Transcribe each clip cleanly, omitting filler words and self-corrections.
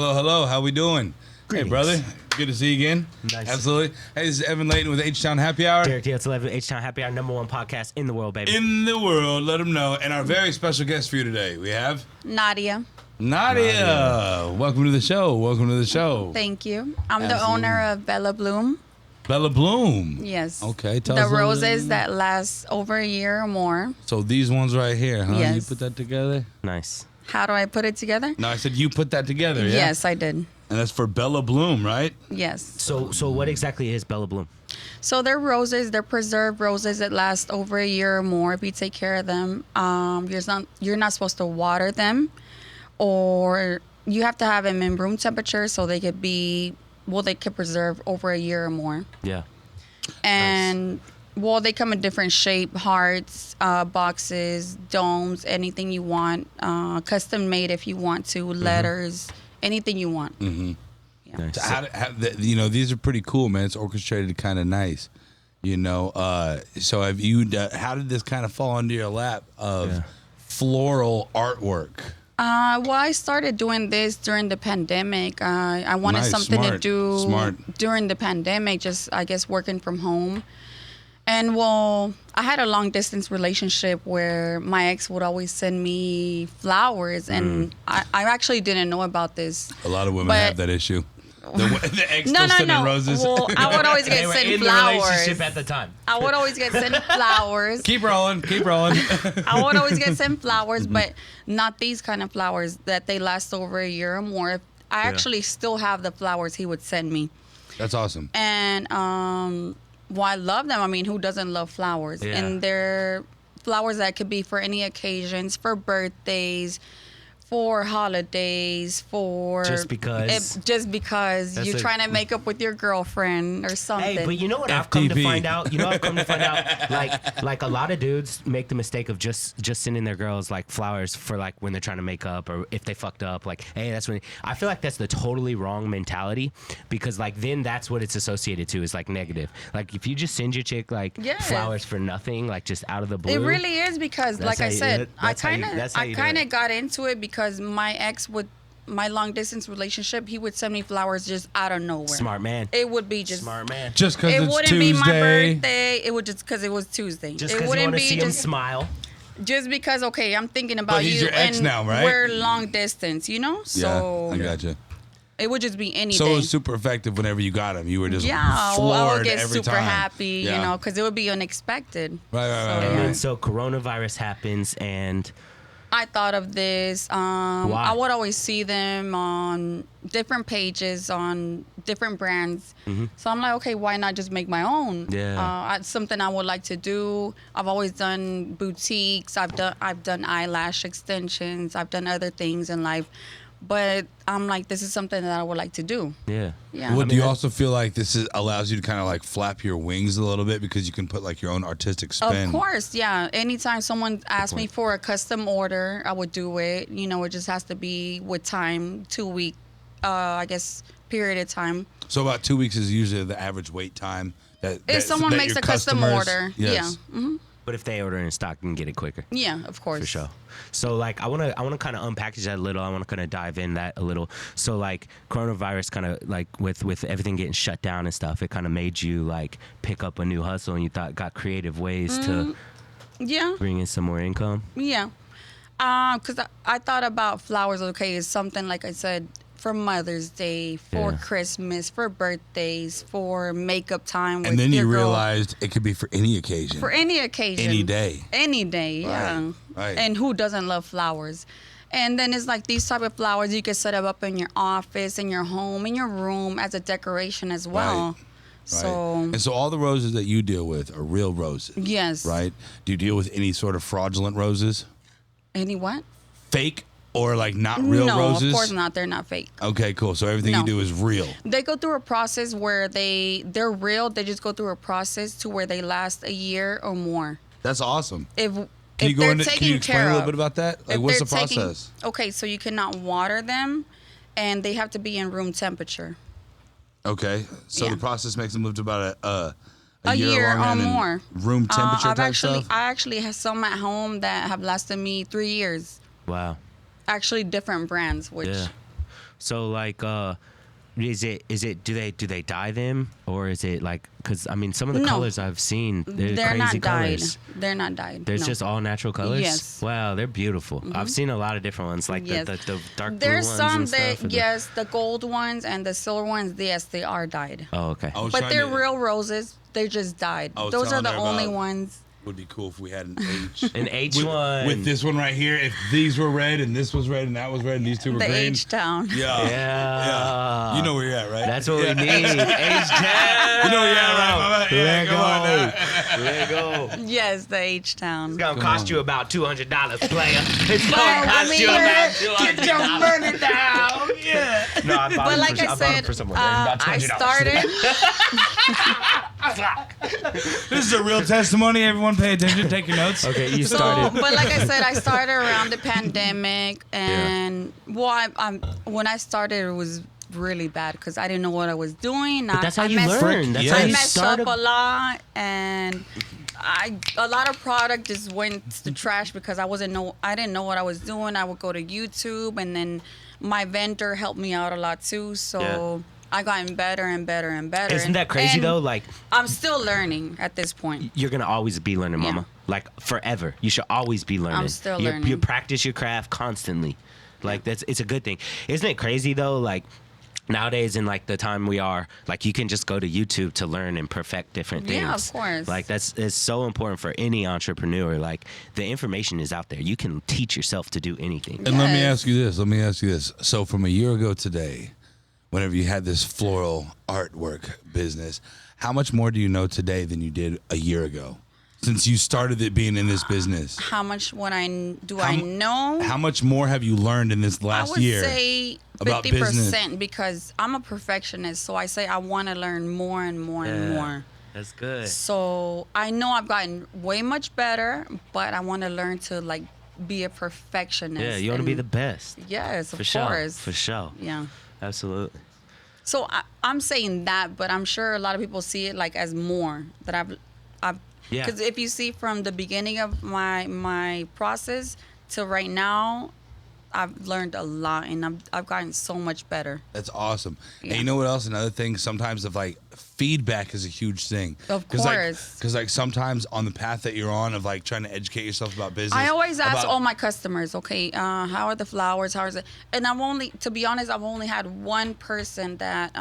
Hello. How we doing? Greetings. Hey, brother. Good to see you again. Nice. Absolutely. Hey, this is Evan Layton with HTown Happy Hour. Derek Diaz, 11, HTown Happy Hour, #1 podcast in the world, baby. In the world, let them know. And our very special guest for you today, we have Nadia. Nadia. Welcome to the show. Thank you. I'm the Absolutely. owner of Bella Bloom. Bella Bloom. Yes. Okay. Tell The us a little roses bit. that last over a year or more. So these ones right here, huh? Yes. You put that together? Nice. How do I put it together? No, I said you put that together, yeah? Yes, I did. And that's for Bella Bloom, right? Yes. So what exactly is Bella Bloom? So they're roses. They're preserved roses that last over a year or more if you take care of them. You're not supposed to water them, or you have to have them in room temperature so they could preserve over a year or more. Yeah. And they come in different shape, hearts, boxes, domes, anything you want, custom made if you want to, letters, anything you want. Mm-hmm. Yeah. Nice. So these are pretty cool, man. It's orchestrated kind of nice. So have you? How did this kind of fall into your lap of floral artwork? I started doing this during the pandemic. I wanted Nice, something to smart, do smart. during the pandemic, just, I guess, working from home. And, I had a long-distance relationship where my ex would always send me flowers, and I actually didn't know about this. A lot of women But- have that issue. The ex No, still sending no. roses. Well, I would always get sent in the flowers. relationship at the time. I would always get sent flowers. Keep rolling. I would always get sent flowers, but not these kind of flowers that they last over a year or more. I actually still have the flowers he would send me. That's awesome. And I love them. I mean, who doesn't love flowers? Yeah. And they're flowers that could be for any occasions, for birthdays, for holidays, for Just because. just because That's you're trying to make up with your girlfriend or something. Hey, but you know what I've come to FTP. find out? Like a lot of dudes make the mistake of just sending their girls like flowers for like when they're trying to make up or if they fucked up. Like, hey, that's when I feel like that's the totally wrong mentality, because like then that's what it's associated to is like negative. Like if you just send your chick like Yes. flowers for nothing, like just out of the blue. It really is, because, That's like how I you- said, that's how you do it. got into it because my ex my long distance relationship, he would send me flowers just out of nowhere. Smart man. It would be just Smart man. Just because It it's wouldn't Tuesday. be my birthday. It would just because it was Tuesday. Just it because you wouldn't want to be see him just smile. just because. Okay, I'm thinking about But he's you, your ex and now, right? we're long distance. So I gotcha. it would just be any So day. it was super effective whenever you got him. You were just I floored would get every super time. happy, Yeah. because it would be unexpected. Right. And then so coronavirus happens and I thought of this. Why? I would always see them on different pages on different brands. So I'm like, okay, why not just make my own? Yeah. It's something I would like to do. I've always done boutiques. I've done eyelash extensions. I've done other things in life. But I'm like, this is something that I would like to do. yeah. Yeah. Well, do you also feel like this allows you to kind of like flap your wings a little bit because you can put like your own artistic spin? Of course, yeah. Anytime someone asks me for a custom order, I would do it. It just has to be with time, 2 week, I guess, period of time. So about 2 weeks is usually the average wait time. If someone makes a custom order, yes. yeah. hmm But if they order in stock, you can get it quicker. Yeah, of course. For sure. So like I wanna kind of unpackage that a little. I wanna kind of dive in that a little. So like coronavirus kind of like with everything getting shut down and stuff, it kind of made you like pick up a new hustle, and you got creative ways to Yeah, bring in some more income. yeah. Because I thought about flowers, okay, is something, like I said, for Mother's Day, for Yeah. Christmas, for birthdays, for makeup time with And then your you girl. realized it could be for any occasion. For any occasion. Any day. Any day, yeah. right. And who doesn't love flowers? And then it's like these type of flowers you can set up in your office, in your home, in your room as a decoration as well. Right. So, And so all the roses that you deal with are real roses. yes. Right? Do you deal with any sort of fraudulent roses? Any what? Fake or like not real no, roses? of course not. They're not fake. Okay, cool. So everything you No. do is real. They go through a process where they're real. They just go through a process to where they last a year or more. That's awesome. If Can you they're can you taken explain care a little of. bit about that? Like If what's the they're taking- process? Okay, so you cannot water them, and they have to be in room temperature. Okay. So Yeah. the process makes them live to about a A year long or and in more. room temperature type stuff? I actually have some at home that have lasted me 3 years. Wow. Actually, different brands, which Yeah. So like, is it do they dye them, or is it like, because I mean some of the No. colors I've seen, they're They're crazy not dyed. colors. They're not dyed. There's no. just all natural colors. Yes. Wow, they're beautiful. I've seen a lot of different ones, like Yes. the dark There's blue ones some and stuff. that, yes, the gold ones and the silver ones, yes, they are dyed. Oh, okay. I was But trying they're to- real roses. They're just dyed. I was Those are telling the her only about- ones. Would be cool if we had an H. An H with, one. with this one right here. If these were red and this was red and that was red and these two were The green. HTown. Yeah. Yeah. You know where you're at, right? That's what we Yeah. need. H-Town. You know where you're at, right? Mama? Yeah, Let come on now. go. Let go. Yes, the HTown. It's gonna Come cost on. you about $200, player. It's But, gonna I cost mean, you about $200. Get your money down. Yeah. No, I bought But them like for, I I bought them said, for someone. They're about I $200. started. This is a real testimony. Everyone pay attention. Take your notes. Okay, you So, started. but like I said, I started around the pandemic, and well, when I started, it was really bad because I didn't know what I was doing. But that's how I you messed- learn. That's Yes. how I you messed start. up a lot, and a lot of product just went to the trash because I didn't know what I was doing. I would go to YouTube, and then my vendor helped me out a lot too. So Yeah. I gotten better and better and better. Isn't that crazy And though? Like, I'm still learning at this point. you're gonna always be learning, Yeah. mama. Like forever. You should always be learning. I'm still You learning. practice your craft constantly. Like it's a good thing. Isn't it crazy though? Like nowadays in like the time we are, like you can just go to YouTube to learn and perfect different things. Yeah, of course. Like it's so important for any entrepreneur. Like the information is out there. You can teach yourself to do anything. And let me Yes. ask you this. So from a year ago today, whenever you had this floral artwork business, how much more do you know today than you did a year ago? Since you started it being in this business. How much I How- know? How much more have you learned in this I last would year? say about 50% because I'm a perfectionist. So I say I want to learn more and more and more. That's good. So I know I've gotten way much better, but I want to learn to like be a perfectionist. Yeah, you want to be and- the best. Yes, of For sure. course. For sure. Yeah. Absolutely. So I'm saying that, but I'm sure a lot of people see it like as more that I've Yeah. because if you see from the beginning of my process to right now, I've learned a lot and I've gotten so much better. That's awesome. Yeah. And you know what else? Another thing, sometimes of like feedback is a huge thing. Of Cause course. Because like sometimes on the path that you're on of like trying to educate yourself about business. I always ask about- all my customers, okay, how are the flowers? How is it? And to be honest, I've only had one person that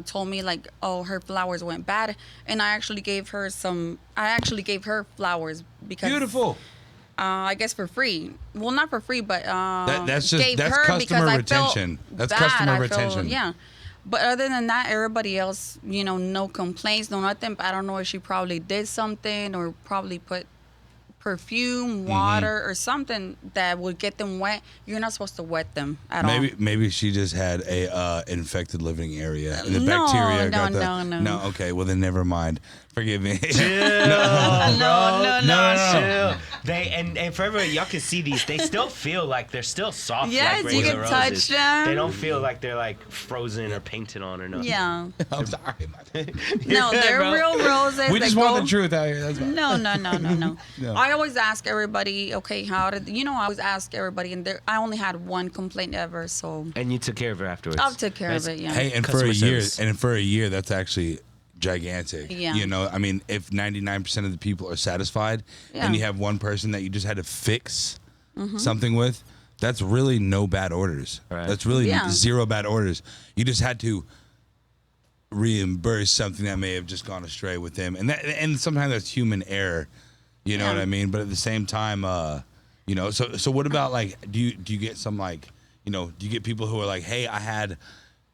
told me like, oh, her flowers went bad, and I actually gave her flowers because Beautiful. I guess for free. Well, not for free, but that's gave that's her customer because I felt retention. That's bad. customer I felt- retention. yeah. But other than that, everybody else, no complaints, no nothing. I don't know if she probably did something or probably put perfume, water, or something that would get them wet. You're not supposed to wet them at all. Maybe she just had a infected living area and the No, bacteria no, got the no, no. No, okay, well then never mind. Forgive me. No. Chill. They and for everyone, y'all can see these. They still feel like they're still soft. Yes, like you regular can touch roses. them. They don't feel like they're like frozen or painted on or nothing. Yeah. I'm sorry. No, they're bro. real roses. We that just go, want the truth out here. That's fine. No. No. I always ask everybody, okay, I always ask everybody, and I only had one complaint ever, so And you took care of her afterwards. I'll take care of it. Yeah. Hey, and Customer service. for a year, that's actually gigantic. Yeah. You know, I mean, if 99% of the people are satisfied, Yeah. and you have one person that you just had to fix something with, that's really no bad orders. Right. That's really Yeah. zero bad orders. You just had to reimburse something that may have just gone astray with them, and sometimes that's human error. You know Yeah. what I mean? But at the same time, so what about like, do you get some like, do you get people who are like, hey, I had,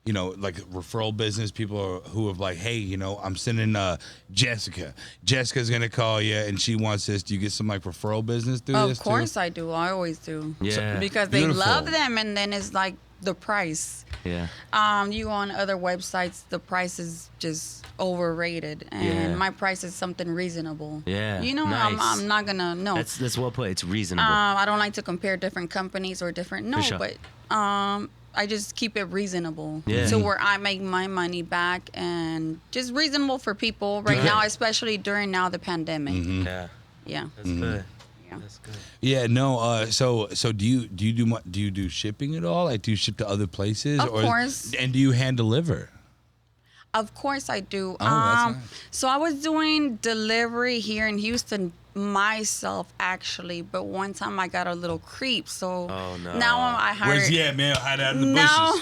like referral business people who have like, hey, I'm sending Jessica. Jessica's gonna call you and she wants this. Do you get some like referral business through this Of course I do. I always do. Yeah. Because they Beautiful. love them, and then it's like the price. Yeah. You go on other websites, the price is just overrated, and Yeah. my price is something reasonable. Yeah, I'm nice. not gonna no. That's well put. It's reasonable. I don't like to compare different companies or different sure. but I just keep it reasonable Yeah. to where I make my money back and just reasonable for people right Right. now, especially during now the pandemic. yeah. Yeah. That's good. That's good. Yeah, no. So do you do shipping at all? Like, do you ship to other places? Of course. And do you hand deliver? Of course I do. Oh, that's nice. So I was doing delivery here in Houston myself, actually, but one time I got a little creep. So Oh, no. now I hired. Where's he at, man? Hide out in the Now,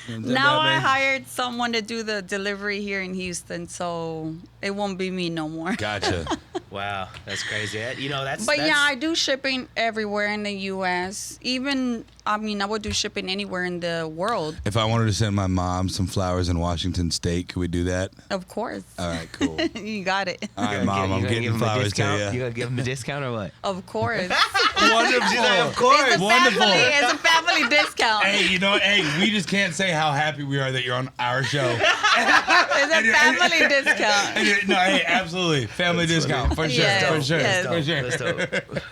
bushes. now I man? hired someone to do the delivery here in Houston, so it won't be me no more. Gotcha. Wow, that's crazy. You know, that's. But that's, yeah, I do shipping everywhere in the U.S. Even, I mean, I would do shipping anywhere in the world. If I wanted to send my mom some flowers in Washington State, could we do that? Of course. All right, cool. You got it. All right, Mom, I'm getting flowers to You you. gonna give him a discount or what? Of course. Wonderful. Of course. It's a Wonderful. family. It's a family discount. Hey, you know what? Hey, we just can't say how happy we are that you're on our show. It's a family discount. No, hey, absolutely. Family discount. For sure. Yes, For sure. yes. For sure. That's dope.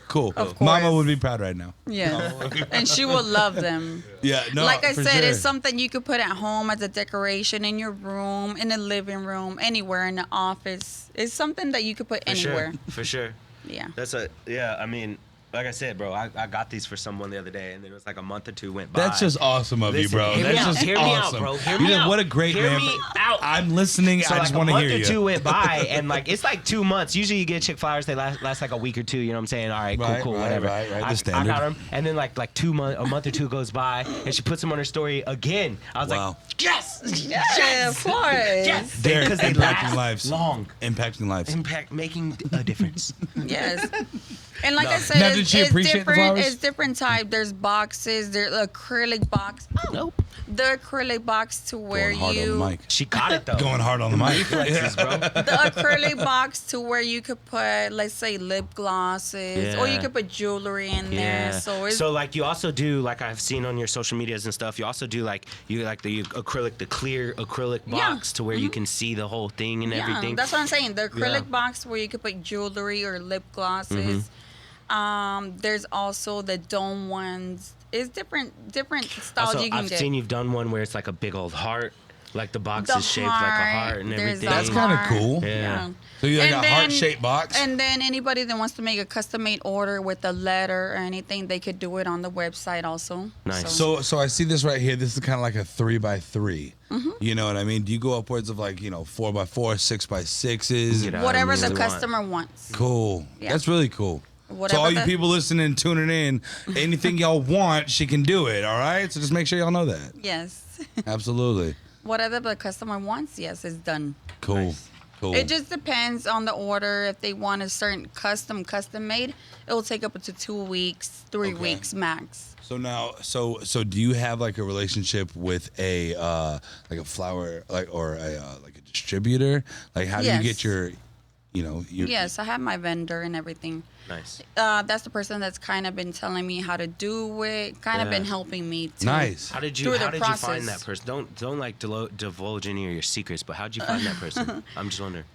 Cool. Of Mama course. would be proud right now. Yes. And she will love them. Yeah, no. Like I for said, sure. it's something you could put at home as a decoration in your room, in the living room, anywhere in the office. It's something that you could put anywhere. For sure. Yeah. I mean, like I said, bro, I got these for someone the other day, and then it was like a month or two went by. That's just awesome of you, Listen, bro. hear me That's out, just hear me out, awesome. bro. Hear You me did- out. What a great Hear man. me out. I'm listening. So I like just want to a hear month or you. two went by, and like it's like 2 months. Usually you get chick flowers, they last like a week or two. You know what I'm saying? All right, Right, cool, right, whatever. right, the I standard. got them, and then like a month or two goes by, and she puts them on her story again. I was Wow. like, yes, Yeah, of course. yes, They're because they impacting last lives. long, Impacting lives. making a difference. Yes. And like I said, Now, did it's, she it's appreciate the different. flowers? It's different type. There's boxes. There's acrylic box. Nope. The acrylic box to where Going hard you. on the mic. She got it though. Going hard on the mic. Reflexes, bro. The acrylic box to where you could put, let's say, lip glosses, or you Yeah. could put jewelry in there. So it's like you also do, like I've seen on your social medias and stuff, you also do like the acrylic, the clear acrylic Yeah. box to where you can see the whole thing and yeah, everything. that's what I'm saying. The acrylic Yeah. box where you could put jewelry or lip glosses. There's also the dome ones. It's different styles Also, you can I've get. seen you've done one where it's like a big old heart, like the box The is shaped like a heart and there's everything. a That's kinda heart, cool. Yeah. So you like And a then- heart-shaped box? And then anybody that wants to make a custom-made order with a letter or anything, they could do it on the website also. Nice. So I see this right here. This is kind of like a 3x3. Mm-hmm. You know what I mean? Do you go upwards of like 4x4, 6x6s? Get out. Whatever really the want. customer wants. Cool. Yeah. That's really cool. Whatever so all you the- people listening, tuning in, anything y'all want, she can do it. All right. So just make sure y'all know that. Yes. Absolutely. Whatever the customer wants, yes, it's done. Cool. Nice. Cool. It just depends on the order. If they want a certain custom made, it will take up to 2 weeks, 3 Okay. weeks max. So now, so do you have like a relationship with a like a flower or a like a distributor? Like how do you Yes. get your your Yes, I have my vendor and everything. Nice. That's the person that's kind of been telling me how to do it, kind of Yeah. been helping me too. Nice. How did you Through the find process. that person? Don't like divulge any of your secrets, but how'd you find that person? I'm just wondering.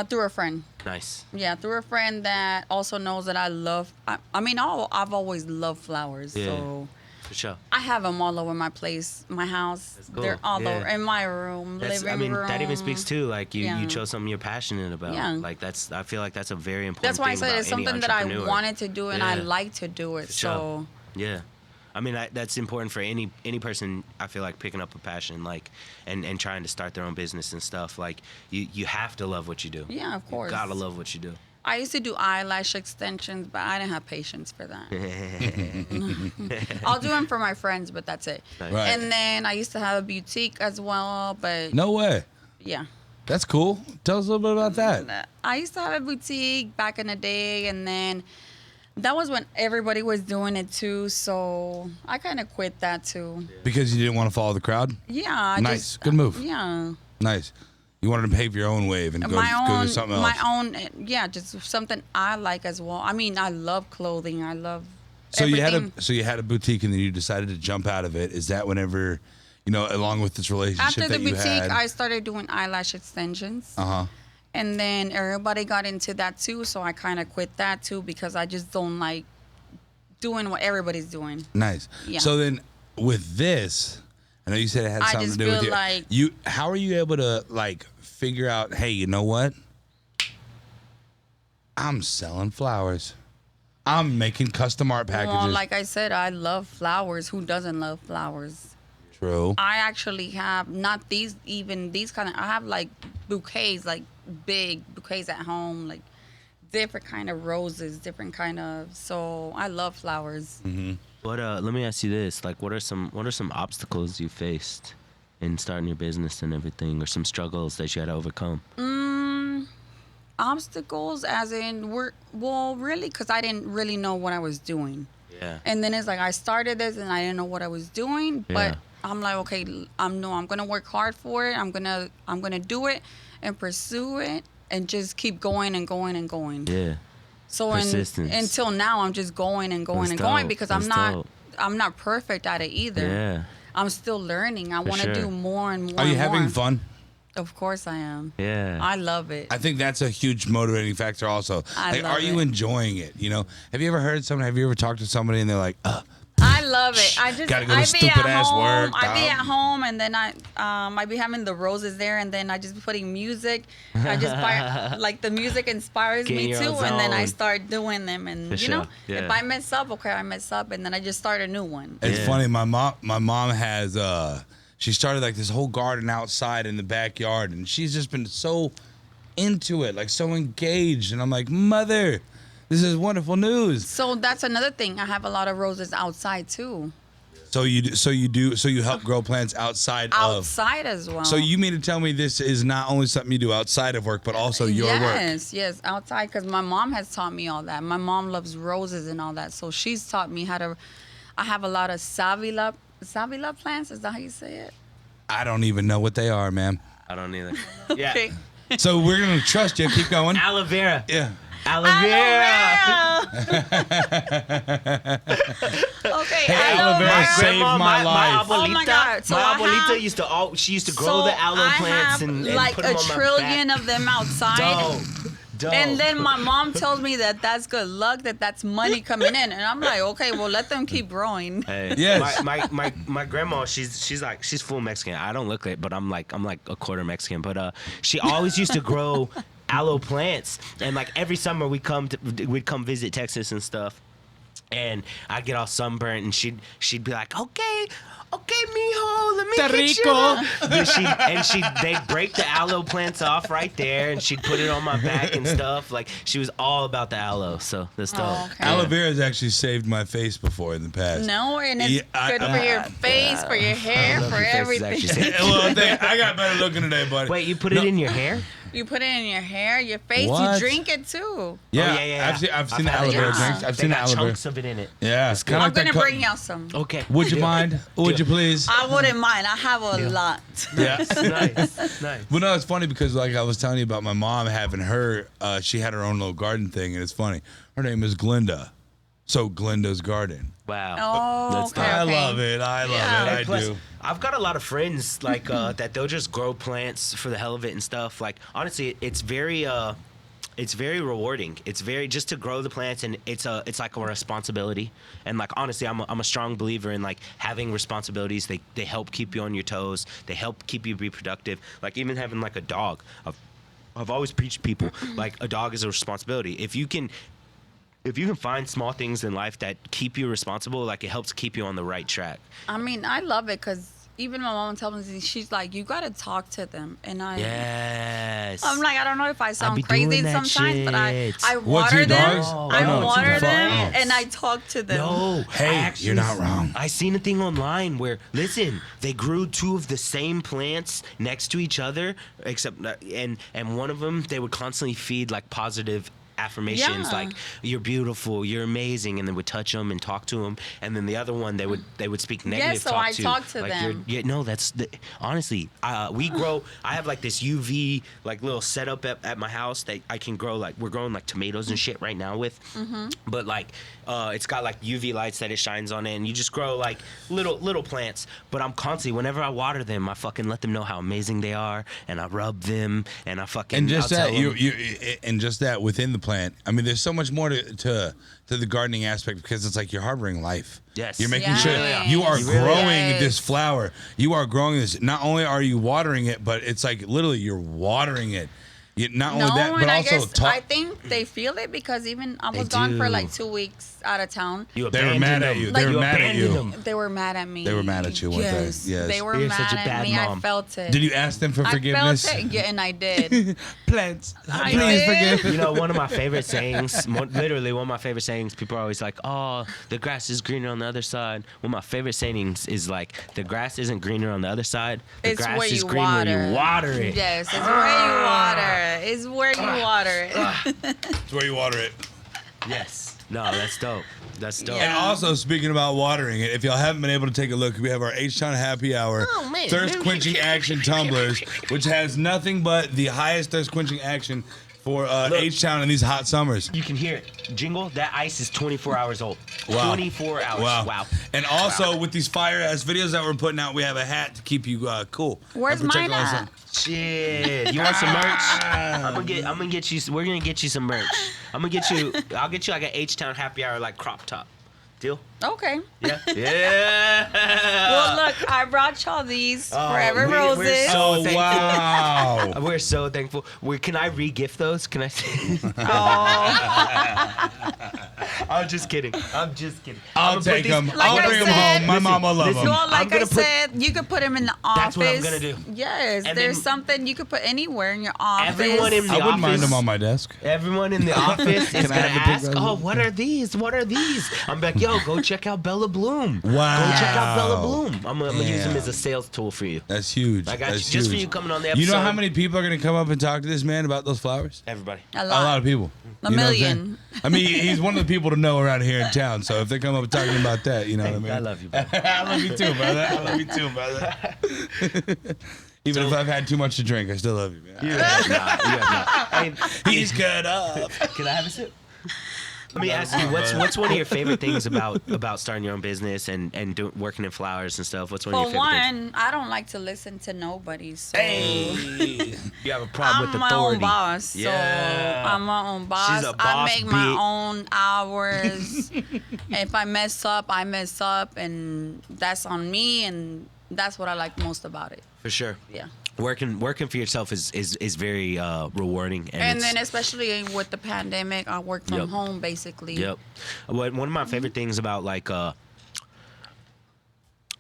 Through a friend. Nice. Yeah, through a friend that also knows that I love. I've always loved flowers, Yeah. so For sure. I have them all over my place, my house. That's cool. They're all Yeah. over in my room, living room. that even speaks to like you Yeah. chose something you're passionate about. Yeah. Like I feel like that's a very important That's why I thing said about it's any something that I entrepreneur. wanted to do and I Yeah. like to do it. For So sure. Yeah. I mean, that's important for any person. I feel like picking up a passion, like, and trying to start their own business and stuff. Like, you have to love what you do. yeah, of course. You gotta love what you do. I used to do eyelash extensions, but I didn't have patience for that. I'll do them for my friends, but that's it. Nice. Right. And then I used to have a boutique as well, but No way. yeah. That's cool. Tell us a little bit about that. I used to have a boutique back in the day, and then that was when everybody was doing it too, so I kind of quit that too. Because you didn't want to follow the crowd? Yeah. I Nice. just- Good move. Yeah. Nice. You wanted to pave your own wave and go do something else. my own, yeah, just something I like as well. I mean, I love clothing. I love So everything. you had a boutique and then you decided to jump out of it. Is that whenever, along with this relationship After the that you boutique, had? I started doing eyelash extensions. Uh-huh. And then everybody got into that too, so I kind of quit that too because I just don't like doing what everybody's doing. Nice. Yeah. So then with this, I know you said it had I something just to do with feel you. like- How are you able to like figure out, hey, you know what? I'm selling flowers. I'm making custom art packages. Well, like I said, I love flowers. Who doesn't love flowers? True. I actually have not these kind of. I have like bouquets, like big bouquets at home, like different kind of roses, different kind of. So I love flowers. Mm-hmm. What let me ask you this: like, what are some obstacles you faced in starting your business and everything, or some struggles that you had to overcome? Obstacles, as in really, because I didn't really know what I was doing. Yeah. And then it's like I started this and I didn't know what I was doing, but Yeah. I'm like, okay, I'm gonna work hard for it. I'm gonna do it and pursue it and just keep going and going and going. Yeah. So Persistence. until now, I'm just going and going That's and going dope. because That's dope. I'm not perfect at it either. Yeah. I'm still learning. I want to sure. do more and more. Are you and having more. fun? Of course I am. Yeah. I love it. I think that's a huge motivating factor also. I Like, love are you it. enjoying it? You know, have you ever heard someone, have you ever talked to somebody and they're like, I love it. I just Gotta go to I be stupid at ass home. work, I be dog. at home and then I be having the roses there and then I just be putting music. I just buy like the music inspires Get in me your too own and then I zone. start doing them and For you know sure. Yeah. if I mess up, okay, I mess up and then I just start a new one. it's Yeah. funny. My mom has, she started like this whole garden outside in the backyard and she's just been so into it, like so engaged. And I'm like, mother, this is wonderful news. So that's another thing. I have a lot of roses outside too. So you help grow plants outside of. Outside as well. So you mean to tell me this is not only something you do outside of work, but also your work? Yes, outside because my mom has taught me all that. My mom loves roses and all that, so she's taught me how to. I have a lot of savila plants. Is that how you say it? I don't even know what they are, man. I don't either. Okay. So we're gonna trust you. Keep going. Aloe vera. Yeah. Aloe vera. Okay, Hey, aloe vera saved my life. Oh my God. So my I abuelita have- used to grow the aloe I plants have and like put them a on my trillion back. of them outside. Dope. And then my mom tells me that that's good luck, that's money coming in, and I'm like, okay, well, let them keep growing. Hey, Yes. my grandma, she's full Mexican. I don't look it, but I'm like a quarter Mexican. But she always used to grow aloe plants, and like every summer we'd come visit Texas and stuff. And I'd get all sunburnt, and she'd be like, okay, mijo, let me Está get rico. you. They'd break the aloe plants off right there, and she'd put it on my back and stuff. Like she was all about the aloe, so that's dope. Oh, okay. Aloe vera has actually saved my face before in the past. No, and it's Yeah, good for your face, for your hair, love for your face is everything. actually saved. Well, I got better looking today, buddy. Wait, you put it in your hair? You put it in your hair, your face. What? You drink it too. Yeah, Oh, yeah. I've seen the had aloe it. vera Yeah. drinks. I've They seen the got aloe vera. chunks of it in it. Yeah, it's kind of I'm like that. gonna bring y'all some. Okay. Would you mind? Would you please? I wouldn't mind. I have a lot. Yeah. Nice. But no, it's funny because like I was telling you about my mom having her, she had her own little garden thing, and it's funny. Her name is Glinda, so Glinda's Garden. Wow. Oh, That's okay. dope. I love it. I love Yeah. it. I And plus, do. I've got a lot of friends like that they'll just grow plants for the hell of it and stuff. Like honestly, it's very rewarding. It's very just to grow the plants, and it's like a responsibility. And like honestly, I'm a strong believer in like having responsibilities. They help keep you on your toes. They help keep you be productive. Like even having like a dog. I've always preached people like a dog is a responsibility. If you can find small things in life that keep you responsible, like it helps keep you on the right track. I mean, I love it because even my mom tells me, she's like, you gotta talk to them, and Yes. I'm like, I don't know if I be sound doing crazy that sometimes, but I shit. What's water your them. dogs? I Oh, no, water it's them, fine. and I talk to them. No, Hey, I actually you're not wrong. I seen a thing online where listen, they grew two of the same plants next to each other, except and one of them they would constantly feed like positive affirmations Yeah. like you're beautiful, you're amazing, and they would touch them and talk to them, and then the other one they would speak negative so talk I to. talk to like, them. No, that's honestly we grow. I have like this UV like little setup at my house that I can grow, like we're growing like tomatoes and shit right now with, but like it's got like UV lights that it shines on it, and you just grow like little plants. But I'm constantly, whenever I water them, I fucking let them know how amazing they are, and I rub them, and I fucking And just I'll that tell them- and just that within the plant. I mean, there's so much more to the gardening aspect because it's like you're harboring life. Yes. You're making Yes. sure you are You really growing are. this flower. You are growing this. Not only are you watering it, but it's like literally you're watering it. not only No, that, but and I also guess talk. I think they feel it because even I was They gone for do. like 2 weeks out of town. You They were abandoned mad at them. you. Like, They you were mad at abandoned you. them. They were mad at me. They were mad at you, weren't they? Yes, Yes. they were You're mad such a at bad me. mom. I felt it. Did you ask them for forgiveness? I felt it, yeah, and I did. Plants. I Please did. forgive. You know, one of my favorite sayings, literally one of my favorite sayings, people are always like, oh, the grass is greener on the other side. One of my favorite sayings is like, the grass isn't greener on the other side. The It's grass where is you green water. where you water it. Yes, it's where you water. It's where you water it. It's where you water it. Yes. No, that's dope. That's dope. Yeah. And also, speaking about watering it, if y'all haven't been able to take a look, we have our HTown Happy Hour Oh, man. thirst quenching action tumblers, which has nothing but the highest thirst quenching action for HTown in these hot summers. You can hear it. Jingle, that ice is 24 hours old. Wow. 24 hours. Wow. And also, with these fire ass videos that we're putting out, we have a hat to keep you cool. Where's And protect mine all the at? sun. Shit. You want some merch? I'm gonna get you. We're gonna get you some merch. I'll get you like an H-Town Happy Hour like crop top. Deal? Okay. Yeah. Yeah. Well, look, I brought y'all these Oh, Forever we're Roses. so Oh, thankful. wow. We're so thankful. Can I re-gift those? Can I? I'm just kidding. I'm just kidding. I'll I'ma put take these- them. Like I'll I bring them said- home. My Listen, mama love listen. them. Well, like gonna I said, you could put them in the office. That's what I'm gonna do. Yes, And there's then- something you could put anywhere in your office. Everyone in the I wouldn't mind office- them on my desk. Everyone in the office is Can I gonna have the big ask, roses? "Oh, what are these? What are these?" I'm like, "Yo, go check out Bella Bloom. Wow. Go check out Bella Bloom. I'm gonna use them Damn. as a sales tool for you. That's huge. I got you That's just for huge. you coming on the episode. You know how many people are going to come up and talk to this man about those flowers? Everybody. A A lot of people. A You know what I'm million. saying? I mean, he's one of the people to know around here in town. So if they come up and talking about that, you know what I mean? I love you, bro. I love you too, brother. I love you too, brother. Even if I've had too much to drink, I still love you, man. You have not. You have not. He's cut up. Can I have a sip? Let me ask you, what's one of your favorite things about starting your own business and working in flowers and stuff? What's one of For your favorite things? one, I don't like to listen to nobody. So Hey, you have a problem I'm with my authority. own boss. So Yeah. I'm my own boss. She's a I boss make my bitch. own hours. If I mess up, I mess up, and that's on me. And that's what I like most about it. For sure. Yeah. Working for yourself is very rewarding. And it's- then especially with the pandemic, I work from Yep. home basically. Yep. One of my favorite things about like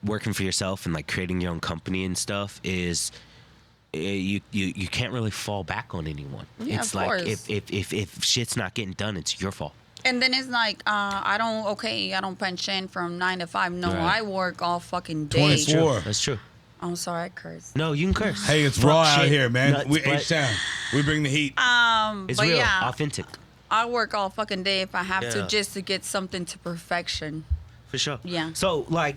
working for yourself and like creating your own company and stuff is you can't really fall back on anyone. Yeah, It's of like course. if shit's not getting done, it's your fault. And then it's like, I don't punch in from 9 to 5. No, Right. I work all fucking day. 24. That's true. I'm sorry, I curse. No, you can curse. Hey, it's Fuck raw out shit, here, man. nuts, We but H-Town. We bring the heat. It's But real, yeah, authentic, I work all fucking day if I have Yeah. to, just to get something to perfection. for sure. Yeah. So like,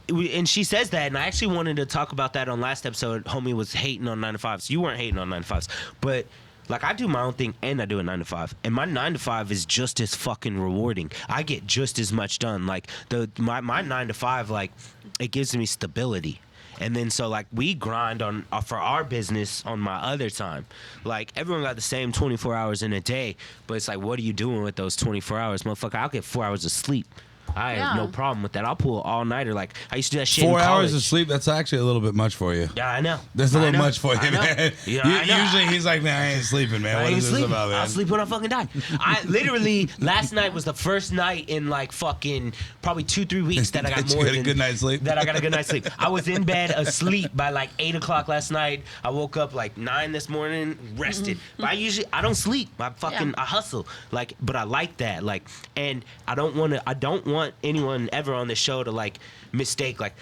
and she says that, and I actually wanted to talk about that on last episode. Homie was hating on 9 to 5s. You weren't hating on 9 to 5s, but like I do my own thing and I do a 9 to 5, and my 9 to 5 is just as fucking rewarding. I get just as much done. Like my 9 to 5, like it gives me stability. And then so like we grind on for our business on my other time. Like everyone got the same 24 hours in a day, but it's like, what are you doing with those 24 hours, motherfucker? I'll get 4 hours of sleep. I have no Yeah. problem with that. I'll pull all nighter. Like I used to do that shit. 4 in hours of college. sleep, that's actually a little bit much for you. Yeah, I know. That's a I little know. much for you, I know. man. Yeah, I know. Usually he's like, man, I ain't sleeping, man. I What ain't is this sleeping. about, man? I'll sleep when I fucking die. I literally last night was the first night in like fucking probably 2-3 weeks that I got That you more got a than good night's sleep? That I got a good night's sleep. I was in bed asleep by like 8 o'clock last night. I woke up like 9 this morning, rested. But I don't sleep. I hustle. Like, but I like that. Like, and I don't want anyone ever on this show to like mistake like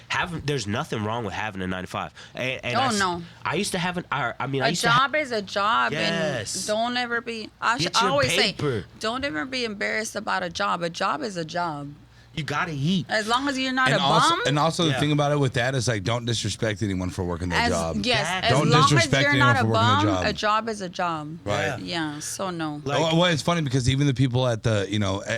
there's nothing wrong with having a 9 to 5. And No. I used to have I A used to job is a job, Yes. and don't ever be. I Get your always paper. say, don't ever be embarrassed about a job. A job is a job. you gotta eat. As long as you're not And a also, bum. and also Yeah. the thing about it with that is like, don't disrespect anyone for working their job. Yes, as Don't long as disrespect you're anyone not a for working bum, a job. is a job. Right. Yeah, so no. Like- well, it's funny because even the people at the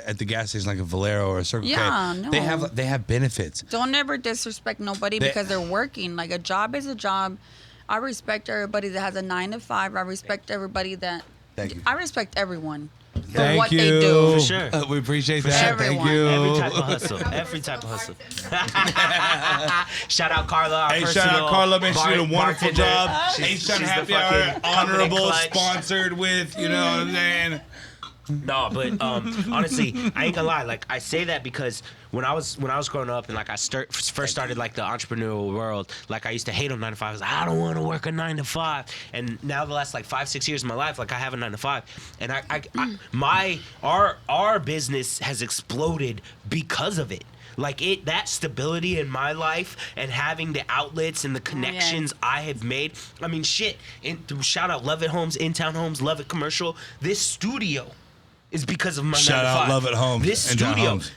at the gas station like a Valero or a Circle Yeah, K, no. they have benefits. Don't ever disrespect nobody because they're working. Like, a job is a job. I respect everybody that has a 9 to 5. I respect everybody that. Thank you. I respect everyone. Thank what you. they do. For sure. We appreciate For that. sure. Thank Everyone. you. Every type of hustle. Every type of hustle. Shout out Carla. Our Hey, personal shout out Carla, man. She did a wonderful bartender. job. She's HTown the Happy fucking Hour, coming in honorable, clutch. sponsored with, you know what I'm saying? No, but honestly, I ain't gonna lie. Like I say that because when I was growing up and like I first started like the entrepreneurial world, like I used to hate on 9 to 5. I was like, I don't want to work a 9 to 5. And now the last like 5-6 years of my life, like I have a 9 to 5, and our business has exploded because of it. Like that stability in my life and having the outlets and the connections I have made. I mean, shit. Shout out Love It Homes, In Town Homes, Love It Commercial. This studio is because of my 9 to 5. Shout out Love It Homes, This In Town studio, Homes.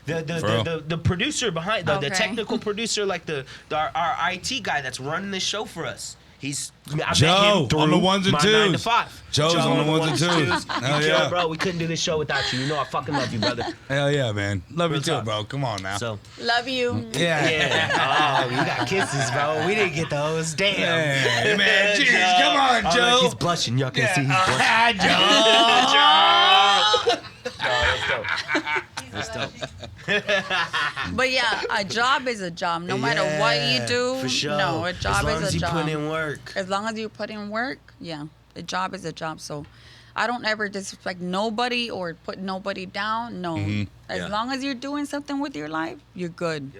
the producer behind the Okay. technical producer, like our IT guy that's running this show for us. I met Joe, him through on the ones and my twos. 9 to 5. Joe's on the ones and twos. Hell You yeah. killed, bro. We couldn't do this show without you. You know I fucking love you, brother. Hell yeah, man. Love you Real too, talk. bro. Come on now. So Love you. yeah. yeah. Oh, you got kisses, bro. We didn't get those. Damn. Hey, man. Jeez, come on, Oh, Joe. look, he's blushing. Y'all can see he's blushing. That's dope. But yeah, a job is a job. No matter what you do, For sure. no, a job as long is as a you job. put in work. As long as you put in work, yeah, a job is a job. So I don't ever disrespect nobody or put nobody down. No. As Yeah. long as you're doing something with your life, you're good.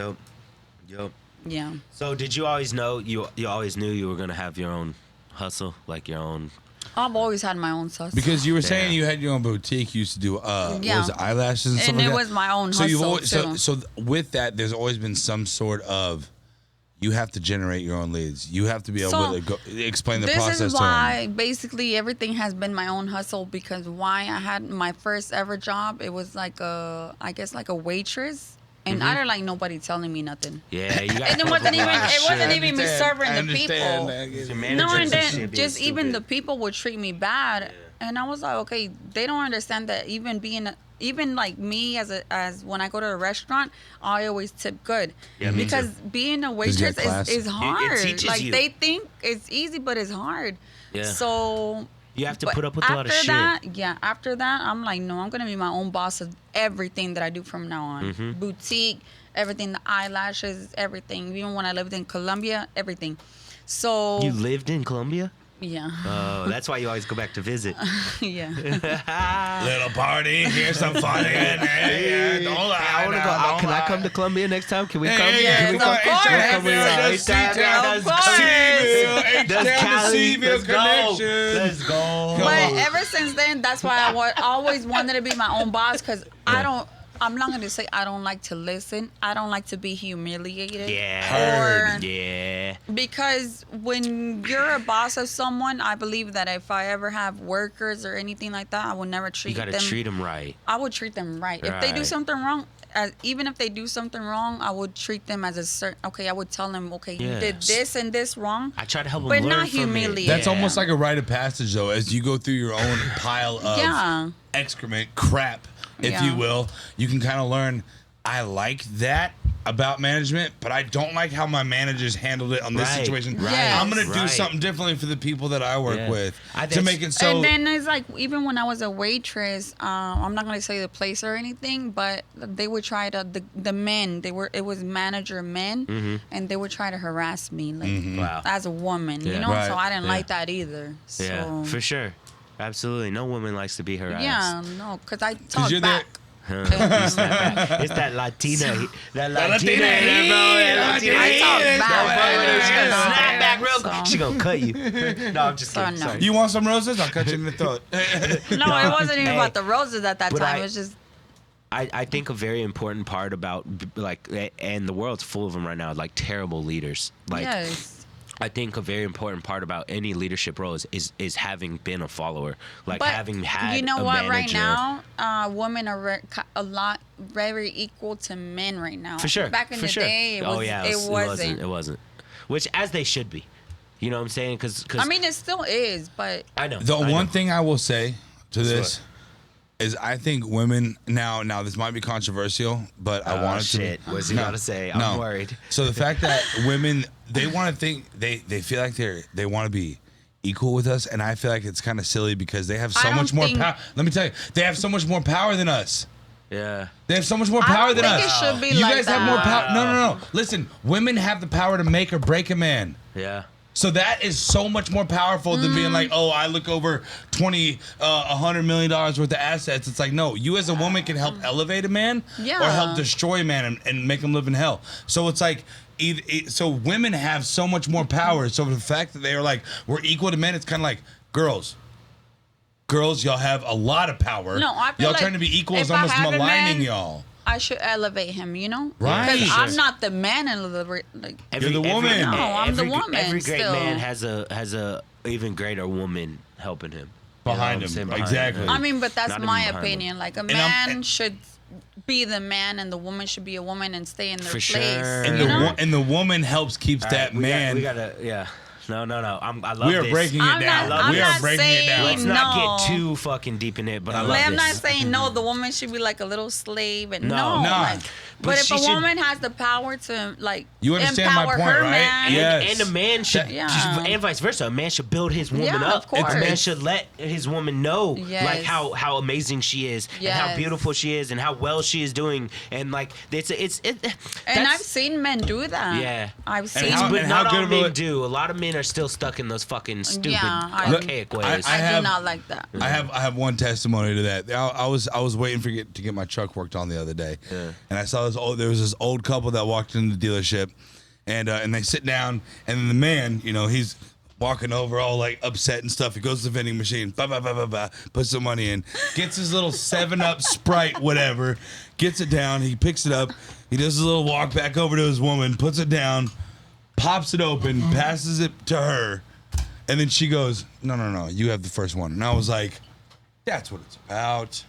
Yep. Yeah. So did you always know you always knew you were gonna have your own hustle, like your own? I've always had my own sauce. Because you were saying Yeah. you had your own boutique, you used to do what Yeah. was it, eyelashes and stuff and like it that? was my own So hustle you've always too. so with that, there's always been some sort of you have to generate your own leads. You have to be able So, to go, explain the this process is to them. why basically everything has been my own hustle, because why I had my first ever job, it was like I guess like a waitress, and I don't like nobody telling me nothing. Yeah, you got. And it wasn't even me serving the people. No, and then just even the people would treat me bad, and I was like, okay, they don't understand that even like me as when I go to a restaurant, I always tip good. Yeah, me because too. being a you waitress have class? is hard. teaches Like you. they think it's easy, but it's hard. Yeah. So You have to but put up with a lot of after that, shit. yeah, after that, I'm like, no, I'm gonna be my own boss of everything that I do from now on. Mm-hmm. Boutique, everything, the eyelashes, everything. Even when I lived in Colombia, everything. So You lived in Colombia? yeah, Oh, that's why you always go back to visit. yeah. Little party, here's some fun in there. Don't lie. I want to now, go. don't Can I lie. come to Colombia next time? Can we Hey, come? hey, Yes, Can we of come? course. Come here. Yes, H-Town, of let's course. Seaville, That's H-Town to Cali. Seaville Let's go. connection. Let's go. But ever since then, that's why I always wanted to be my own boss, because I'm not gonna say I don't like to listen. I don't like to be humiliated. Yeah. Heard. Yeah. Because when you're a boss of someone, I believe that if I ever have workers or anything like that, I will never treat You gotta them. treat them right. I would treat them right. If they do Right. something wrong, even if they do something wrong, I would treat them as a certain. Okay, I would tell them, okay, you did Yes. this and this wrong. I try to help them But learn not from humiliate. it. That's Yeah. almost like a rite of passage, though, as you go through your own pile of Yeah. excrement, crap, if Yeah. you will. You can kind of learn, I like that about management, but I don't like how my managers handled it on this Right, situation. right, Yes. I'm going to do right. something differently for the people that I work Yeah. with I to think- make it so. And then it's like, even when I was a waitress, I'm not gonna say the place or anything, but they would try to the men. It was manager men, and they would try to harass me like Wow. as a woman, Yeah. you know. Right. So I didn't Yeah. like that either. So Yeah, for sure. Absolutely. No woman likes to be harassed. yeah, no, because I talk you're back. It's that Latina. That Latina. Latina in there, bro. heat, That Latina I heat. talk That back. motherfucker, she gonna Yeah. snap back real quick. So- She gonna cut you. No, I'm just So, kidding. no. Sorry. You want some roses? I'll cut you in the throat. No, it wasn't even Hey, about the roses at that but time. I- It was just I think a very important part about like, and the world's full of them right now, like terrible leaders. Like, yes. I think a very important part about any leadership role is having been a follower, like But having had. you know a what? Right manager. now, women are a lot very equal to men right now. For sure. Back in for the sure. day, it wasn't. It wasn't. Which, as they should be. You know what I'm saying? Because I mean, it still is, but I know. The I one know. thing I will say to this what? is I think women now this might be controversial, but I Oh, want it shit. to be. What's he gotta say? I'm worried. So the fact that women they want to think they feel like they want to be equal with us, and I feel like it's kind of silly because they have so I much don't more think- power. Let me tell you, they have so much more power than us. Yeah. They have so much more I power don't than think us. it should be You like guys have more that. power. No. Listen, women have the power to make or break a man. Yeah. So that is so much more powerful than being like, oh, I look over $100 million worth of assets. It's like, no, you as a woman can help elevate a man or Yeah. help destroy a man and make him live in hell. So it's like, so women have so much more power. So the fact that they are like, we're equal to men, it's kind of like, girls, y'all have a lot of power. No, I feel y'all like trying to be equal is if I almost had a maligning man, y'all. I should elevate him, you know? Right. Because Sure. I'm not the man in the like. You're the woman. No, I'm the woman Every great still. man has a even greater woman helping him. Behind what I'm him. saying? Exactly. I mean, but that's Not even my behind him. opinion. Like a I'm- man should be the man, and the woman should be a woman and stay in their For place. sure. And you the know? and the woman helps keeps All that right, man. We gotta. Yeah. No. I love We are this. breaking it I'm down. not- I'm we are not breaking it saying down. Let's no. not get too fucking deep in it, but I love I'm this. not saying no. The woman should be like a little slave, and No. no. No. Like, But but if she a should- woman has the power to like You understand my empower point, her right? man, Yeah. And a man should, Yeah. and vice versa. A man should build his woman Yeah, up. of course. A man should let his woman know, Yes. like how amazing she is, and how Yes. beautiful she is, and how well she is doing, and like and that's- I've seen men do that. Yeah. I've seen. how- but and not good all of a- men do. A lot of men are still stuck in those fucking stupid, archaic ways. I have- do not like that. I have one testimony to that. I was waiting to get my truck worked on the other day, and I saw there was this old couple that walked into the dealership, and they sit down, and then the man, he's walking over all like upset and stuff. He goes to the vending machine, puts some money in, gets his little 7-Up Sprite, whatever, gets it down. He picks it up. He does a little walk back over to his woman, puts it down, pops it open, passes it to her. And then she goes, no, you have the first one. And I was like, that's what it's about.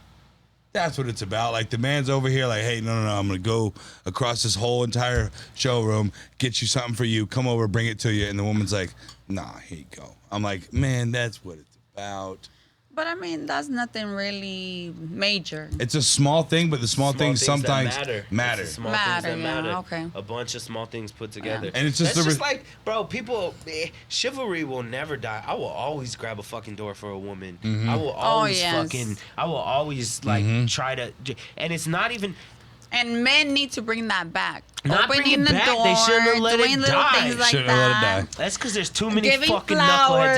That's what it's about. Like, the man's over here like, hey, no, I'm going to go across this whole entire showroom, get you something for you, come over, bring it to you. And the woman's like, nah, here you go. I'm like, man, that's what it's about. But I mean, that's nothing really major. It's a small thing, but the small things that sometimes matter. It's the small Matter, things that yeah, matter. okay. A bunch of small things put together. And it's just That's the just like, bro, people, chivalry will never die. I will always grab a fucking door for a woman. Mm-hmm. I will always yes. I will always like try to, and it's not even. And men need to bring that back. Not bring Opening it the back. door, They shouldn't have let it doing little die. things like Shouldn't have let it that. die. That's because there's too many Giving fucking knuckleheads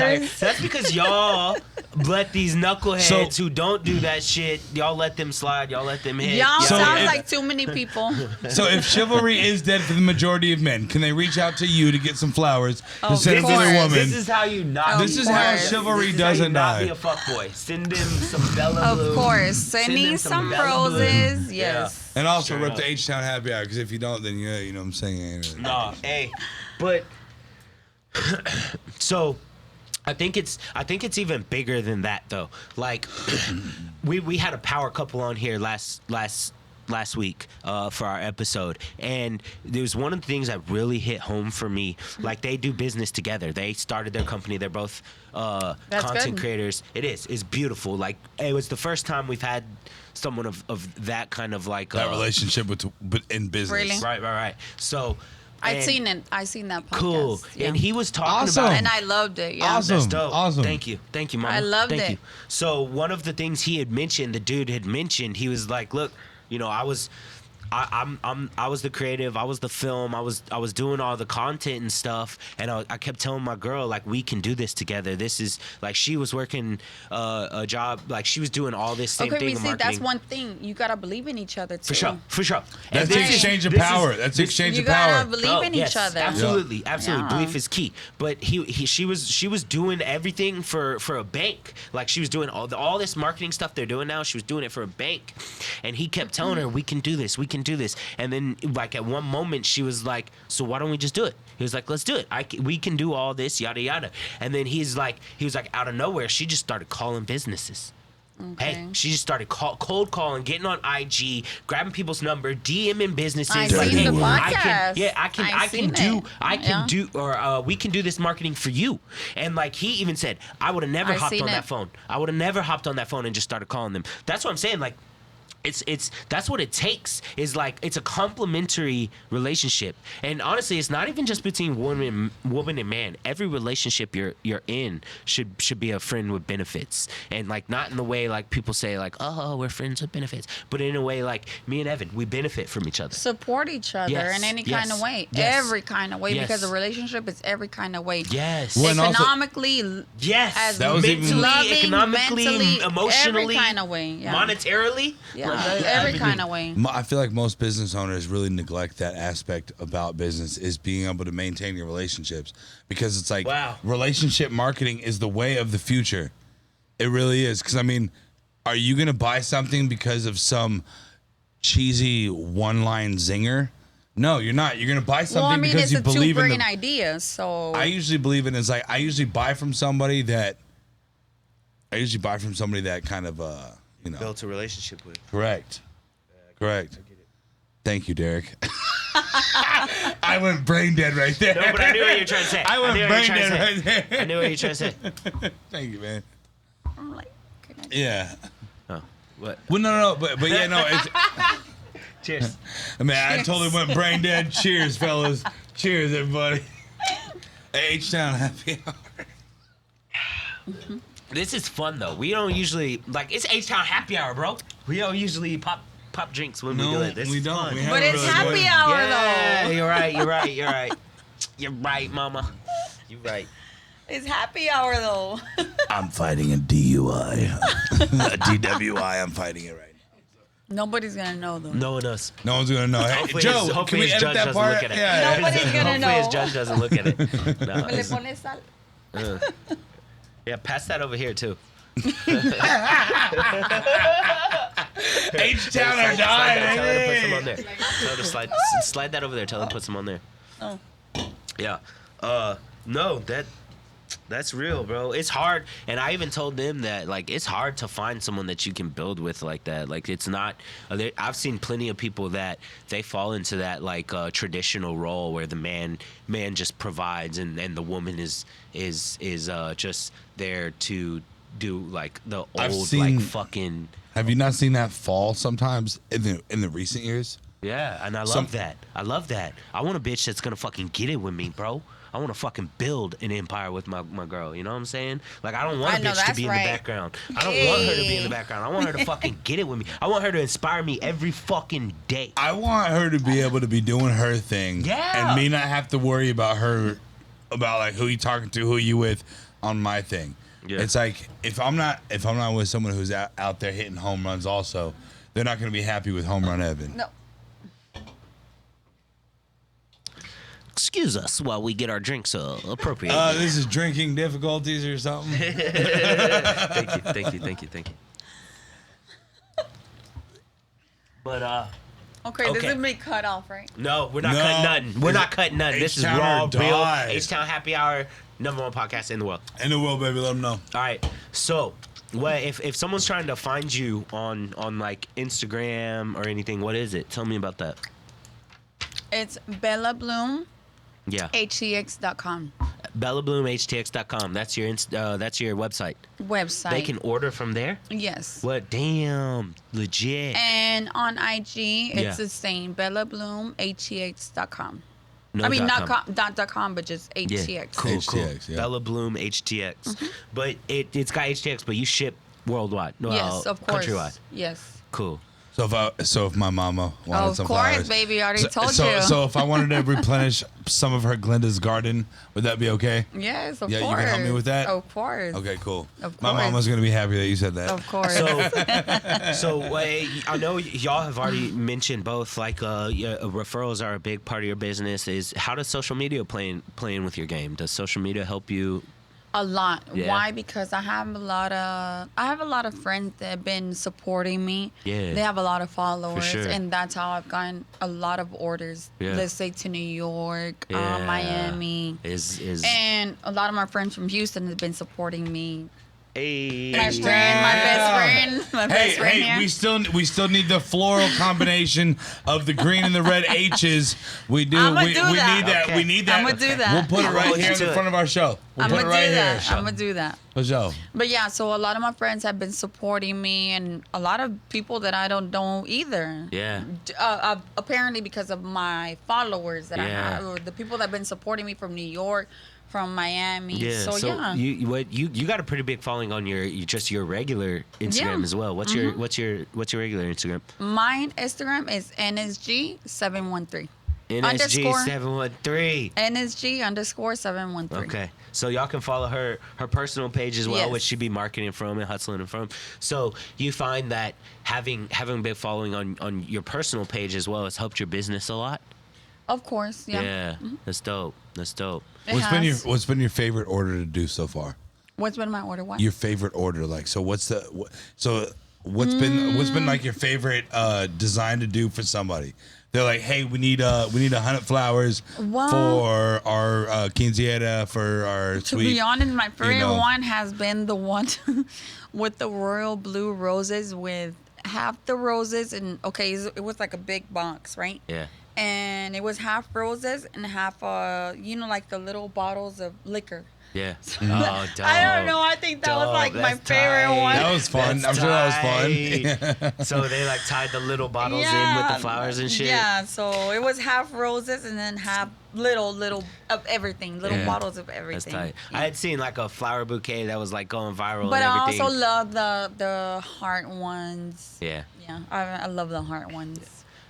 out here. flowers. That's because y'all let these knuckleheads So- who don't do that shit, y'all let them slide, y'all let them hit. Y'all So sound if- like too many people. So if chivalry is dead for the majority of men, can they reach out to you to get some flowers Of instead of course. their woman? This is how you not. This Of is how course. chivalry This is how you doesn't not die. be a fuckboy. Send them some Bella Blue. Of course. Send Sending them some Bella Blue. roses. Yeah. Yes. And also Straight rip up. the H-Town happy hour, because if you don't, then you know what I'm saying. Ain't No, hey, but so I think it's even bigger than that though. Like we had a power couple on here last week for our episode, and there's one of the things that really hit home for me. Like, they do business together. They started their company. They're both That's content good. creators. It's beautiful. Like, it was the first time we've had someone of that kind of like that relationship but in business. Really? right. So I've and- seen it. I seen that podcast. Cool. Yeah. And he was talking Awesome. about And I loved it. Yeah. Awesome. That's dope. Awesome. Thank you, Mama. I loved Thank it. you. So one of the things he had mentioned, the dude had mentioned, he was like, "Look, I was the creative. I was the film. I was doing all the content and stuff. And I kept telling my girl, like, we can do this together. This is like, she was working a job, like she was doing all this same Okay, thing we in see marketing. that's one thing. You gotta believe in each other too. For sure. That's And the this is- exchange of this is- power. That's the this- exchange You of gotta power. believe in yes, each other. Absolutely. Yeah. Belief is key. But she was doing everything for a bank. Like, she was doing all this marketing stuff they're doing now. She was doing it for a bank, and he kept telling her, "We can do this. We can do this." And then, like, at one moment, she was like, "So why don't we just do it?" He was like, "Let's do it. We can do all this, yada yada." And then he was like, out of nowhere, she just started calling businesses. Okay. Hey, she just started cold calling, getting on IG, grabbing people's number, DMing businesses. I like, seen hey, the I podcast. can do, or we can do this marketing for you. And like, he even said, I would have never I hopped seen on it. that phone. I would have never hopped on that phone and just started calling them. That's what I'm saying. Like, It's that's what it takes. Is like it's a complementary relationship, and honestly, it's not even just between woman and man. Every relationship you're in should be a friend with benefits, and like not in the way like people say like, oh, we're friends with benefits, but in a way like me and Evan, we benefit from each other. Support each other in any kind of way, every kind of way, because a relationship is every kind of way. Yes. Well, and also- economically, as That was mentally, even- loving, economically, mentally, emotionally, every kind of way, monetarily. Yeah, every kind of way. I feel like most business owners really neglect that aspect about business is being able to maintain your relationships, because it's like relationship marketing is the way of the future. It really is. Because I mean, are you going to buy something because of some cheesy one-line zinger? No, you're not. You're going to buy something because you believe in it's a two-brain idea. So I usually believe in is like I usually buy from somebody that kind of built a relationship with. Correct. Correct. Thank you, Derek. I went brain dead right there. No, but I knew what you were trying to say. I went brain dead right there. I knew what you were trying to say. Thank you, man. I'm like, Yeah. Oh, what? Well, no, but yeah, no. It's, Cheers. man, I totally went brain dead. Cheers, fellas. Cheers, everybody. HTown Happy Hour. This is fun though. We don't usually it's HTown Happy Hour, bro. We don't usually pop drinks when we do it. This we is don't. fun. but it's happy hour Yeah, though. you're right. You're right, mama. You're right. It's happy hour though. I'm fighting a DUI. A DWI. I'm fighting it right now. Nobody's gonna know though. No one us. No one's gonna know. Hey, Hopefully Joe, hopefully can we his edit judge that doesn't part? look at it. Yeah. Nobody's gonna Hopefully know. his judge doesn't look at it. No, Me le pones sal. yeah, pass that over here too. H-Town are Tell her to put dying. some on there. Tell her to slide that over there. Tell her to put some on there. Oh. Yeah. No, that's real, bro. It's hard, and I even told them that like it's hard to find someone that you can build with like that. Like it's not. I've seen plenty of people that they fall into that like traditional role where the man just provides and the woman is just there to do like the old like fucking. Have you not seen that fall sometimes in the recent years? Yeah, and I love that. I love that. I want a bitch that's gonna fucking get it with me, bro. I want to fucking build an empire with my girl. You know what I'm saying? Like, I don't want a bitch to be in the background. I don't want her to be in the background. I want her to fucking get it with me. I want her to inspire me every fucking day. I want her to be able to be doing her thing. Yeah. And me not have to worry about her, about like who you talking to, who you with on my thing. Yeah. It's like, if I'm not with someone who's out there hitting home runs also, they're not going to be happy with home run Evan. No. Excuse us while we get our drinks appropriate. This is drinking difficulties or something. Thank you. But Okay, this is me cut off, right? no, we're not cutting nothing. We're not cutting nothing. This is raw, H-Town or real die. H-Town Happy Hour, #1 podcast in the world. In the world, baby, let them know. All right. So, what if someone's trying to find you on like Instagram or anything? What is it? Tell me about that. It's Bella Bloom. Yeah. HTX.com. BellaBloomHTX.com. That's your website. Website. They can order from there. Yes. What? Damn. Legit. And on IG, it's Yeah. the same. BellaBloomHTX.com. No I mean, dot com. not .com, but just HTX. Yeah. Cool. HTX, yeah. Bella Bloom HTX. But it's got HTX, but you ship worldwide. No, Yes, of course. Countrywide. Yes. Cool. So if my mama wanted Of some course, flowers, baby. I already told you. So if I wanted to replenish some of her Glenda's garden, would that be okay? Yes, of Yeah, course. you can help me with that? Of course. Okay, cool. Of My course. mama's gonna be happy that you said that. Of course. So I know y'all have already mentioned both. Like, referrals are a big part of your business. Is how does social media playing with your game? Does social media help you? A lot. Yeah. Why? Because I have a lot of friends that have been supporting me. Yeah. They have a lot of followers, sure. and that's how I've gotten a lot of orders. Yeah. Let's say to New York, Yeah. Miami, Is and a lot of my friends from Houston have been supporting me Hey. My friend, my best friend, my best friend here. we still need the floral combination of the green and the red H's. We do. I'ma We do need that. that. Okay. We need that. I'ma do that. We'll put it I'll right hold here you in to the it. front of our show. We'll I'm put gonna it right do here. that. I'm gonna do that. For sure. But yeah, so a lot of my friends have been supporting me, and a lot of people that I don't know either. Yeah. Apparently because of my followers that I Yeah. have, or the people that have been supporting me from New York, from Miami. Yeah. So yeah. You got a pretty big following on your regular Instagram Yeah. as well. What's your regular Instagram? Mine Instagram is NSG713. NSG713. NSG_713. Okay, so y'all can follow her personal page as well, Yes. which she be marketing from and hustling from. So you find that having a big following on your personal page as well has helped your business a lot. Of course, yeah. That's dope. That's dope. It What's has. been your favorite order to do so far? What's been my order? What? Your favorite order, like, so what's been like your favorite design to do for somebody? They're like, hey, we need 100 flowers Wow. for our quinceañera, for our To sweet. be honest, my favorite know. one has been the one with the royal blue roses, with half the roses, and it was like a big box, right? Yeah. And it was half roses and half like the little bottles of liquor. Yeah. Oh, dope. I don't know. I think that was Dope. like my That's favorite tight. one. That was fun. That's I'm sure that was fun. So they like tied the little bottles in with the flowers and shit. Yeah, so it was half roses and then half little of everything, little Yeah. bottles of That's everything. tight. Yeah. I had seen like a flower bouquet that was like going viral But and I everything. also love the heart ones. Yeah. Yeah, I love the heart ones.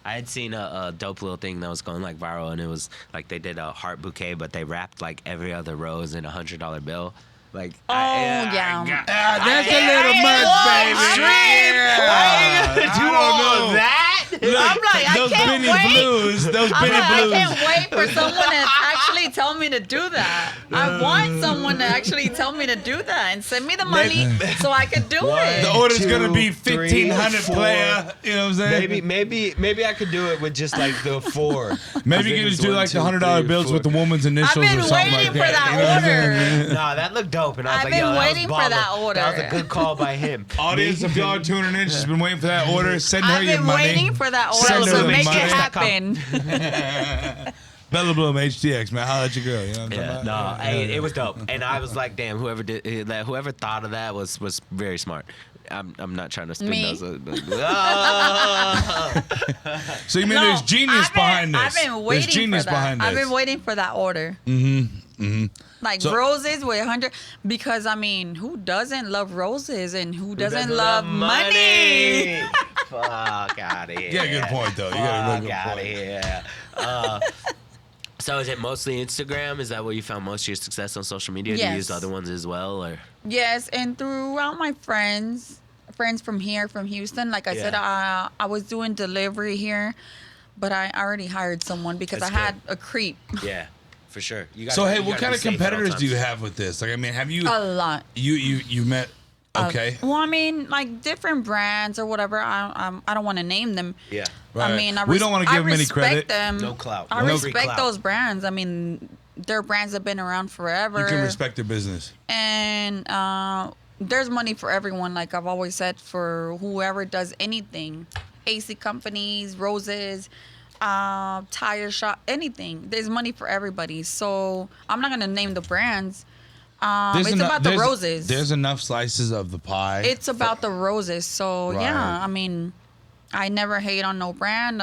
I had seen a dope little thing that was going like viral, and it was like they did a heart bouquet, but they wrapped like every other rose in $100 bill. Like, Yeah. That's a little much, baby. do all of that? I'm like, I those can't Benny wait. Blues, those I'm Benny like, I Blues. can't wait for someone to actually tell me to do that. I want someone to actually tell me to do that and send me the money so I could do One, it. The order's Two, gonna be three, 1,500 4. player. You know what I'm saying? Maybe I could do it with just like the 4. Maybe you can just do like the $100 bills with the woman's initials I've been or something waiting like for that. that You know what I'm saying? order. Nah, that looked dope, and I was I've like, been yo, that was waiting for baller. that order. That was a good call by him. Audience, if y'all are tuning in, she's been waiting for that order. Send her I've your been money. waiting for that Send order, her so the make money. it happen. Bella Bloom HTX, man. Holla at your girl. You know what I'm Yeah, talking no, about? hey, it was dope, and I was like, damn, whoever thought of that was very smart. I'm not trying to spin Me? those. But, So you mean No, there's genius behind this? I've been There's waiting genius for that. behind I've this. been waiting for that order. Like So- roses with 100, because I mean, who doesn't love roses and who doesn't love money? Fuck out of here. Yeah, good point though. You got a real good Fuck out of point. here. So is it mostly Instagram? Is that where you found most of your success on social media? Do you Yes. use other ones as well, or? Yes, and throughout my friends from here, from Houston, like I said, Yeah. I was doing delivery here, but I already hired someone because That's I had good. a creep. Yeah, for sure. You So gotta- hey, you what gotta kind be of safe at all competitors do you times. have with this? Like, I mean, have you A lot. you met? Okay. Well, I mean, like different brands or whatever. I don't want to name them. Yeah. Right. I mean, We don't wanna give them any respect credit. Them. No clout. I No respect clout. those brands. I mean, they're brands that have been around forever. You can respect their business. And there's money for everyone. Like I've always said, for whoever does anything, AC companies, roses, tire shop, anything. There's money for everybody. So I'm not gonna name the brands. It's about the roses. There's enough slices of the pie. It's about the roses. So Right. yeah, I mean, I never hate on no brand.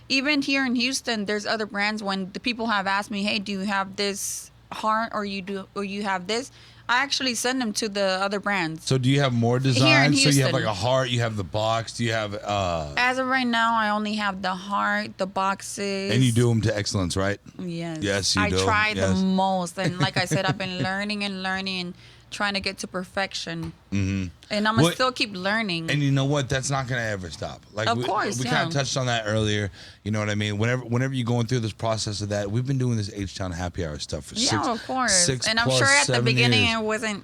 Even here in Houston, there's other brands. When the people have asked me, "Hey, do you have this heart, or you have this?" I actually send them to the other brands. So do you have more Here in designs? So you have Houston. like a heart. You have the box. Do you have As of right now, I only have the heart, the boxes. and you do them to excellence, right? Yes. Yes, you I do. try the Yes. most, and like I said, I've been learning and trying to get to perfection. Mm-hmm. And I'm gonna Well, still keep learning. And you know what? That's not gonna ever stop. Like Of course, we yeah. kind of touched on that earlier. You know what I mean? Whenever you're going through this process of that, we've been doing this HTown happy hour stuff for Yeah, of course. six And I'm plus sure at the 7 beginning years.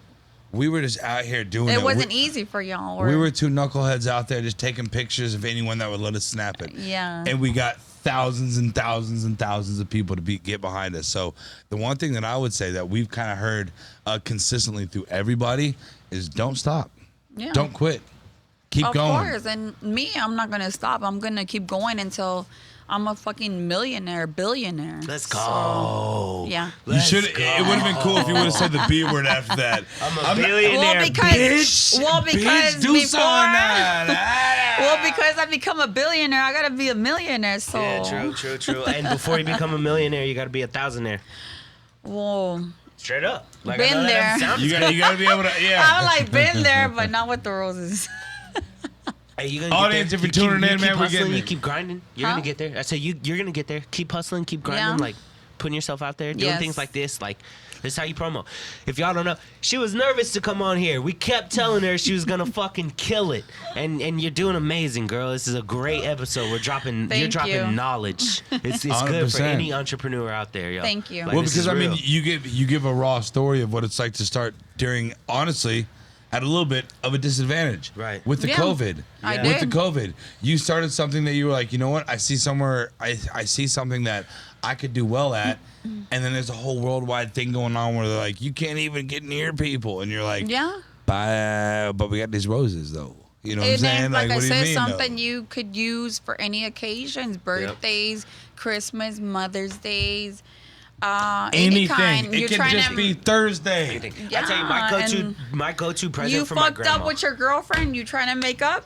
We were just out here doing it it. wasn't easy for y'all. We were two knuckleheads out there just taking pictures of anyone that would let us snap it. Yeah. And we got thousands and thousands and thousands of people to get behind us. So the one thing that I would say that we've kind of heard consistently through everybody is don't stop. Yeah. Don't quit. Keep going. Of course. And me, I'm not going to stop. I'm going to keep going until I'm a fucking millionaire, billionaire. Let's go. So, yeah. You should. It would have been cool if you would have said the B word after that. I'm a billionaire, because bitch, do before, something. because I become a billionaire, I gotta be a millionaire. So Yeah, true. And before you become a millionaire, you got to be a thousandaire. Whoa. Straight up. Like, Been I know that there. doesn't sound You got to be able to. Yeah. I'm like been there, but not with the roses. Hey, you gonna Audience, get there. if you're tuning in, man, we're hustling, getting you it. keep grinding. You're gonna get there. I say you're gonna get there. Keep hustling, keep grinding, Yeah. like putting yourself out there, doing Yes. things like this. Like this is how you promo. If y'all don't know, she was nervous to come on here. We kept telling her she was gonna fucking kill it, and you're doing amazing, girl. This is a great episode. You're dropping Thank you. knowledge. It's good for 100%. any entrepreneur out there, yo. Thank you. Like, Well, this because is I mean, real. you give a raw story of what it's like to start during, honestly, at a little bit of a disadvantage. Right. With the Yeah, COVID. I With the did. COVID. You started something that you were like, you know what? I see somewhere, I see something that I could do well at. And then there's a whole worldwide thing going on where they're like, you can't even get near people. And you're like, Yeah. but we got these roses, though. You know what I'm And saying? then, like I what do you said, mean, something though? you could use for any occasions, birthdays, Christmas, Mother's Days, any Anything. kind. It You're can trying just to be Thursday. I tell you, Yeah, my go-to present You for my fucked grandma. up with your girlfriend. You trying to make up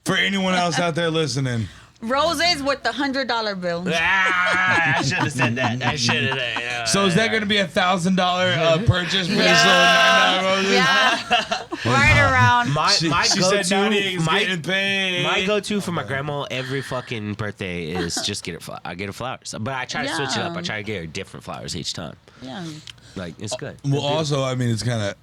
For anyone else out there listening. roses with the $100 bill. Ah, I should have said that. I should have. So is that going to be $1,000 purchase for this little $9 roses? Yeah, right around. My She go-to, said Nadia is my, getting paid. my go-to for my grandma every fucking birthday is just get her. I get her flowers, but I try to switch it up. I try to get her different flowers each time. Yeah. Like it's good. Well, also, I mean, it's kind of.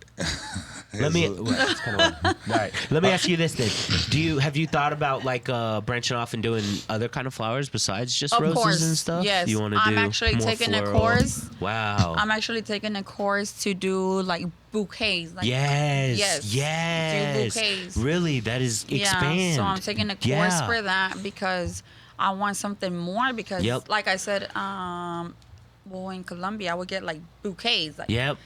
Let me. Well, it's kind of all right. Let me ask you this then: have you thought about like branching off and doing other kind of flowers besides just Of roses course, and stuff? yes. You want to I'm do actually more taking a floral? course. Wow. I'm actually taking a course to do like bouquets. Like, Yes. Do bouquets. Really, that is expand. Yeah, so I'm taking a course Yeah. for that because I want something more. Because, Yep. like I said, well, in Colombia, I would get like bouquets, like Yep.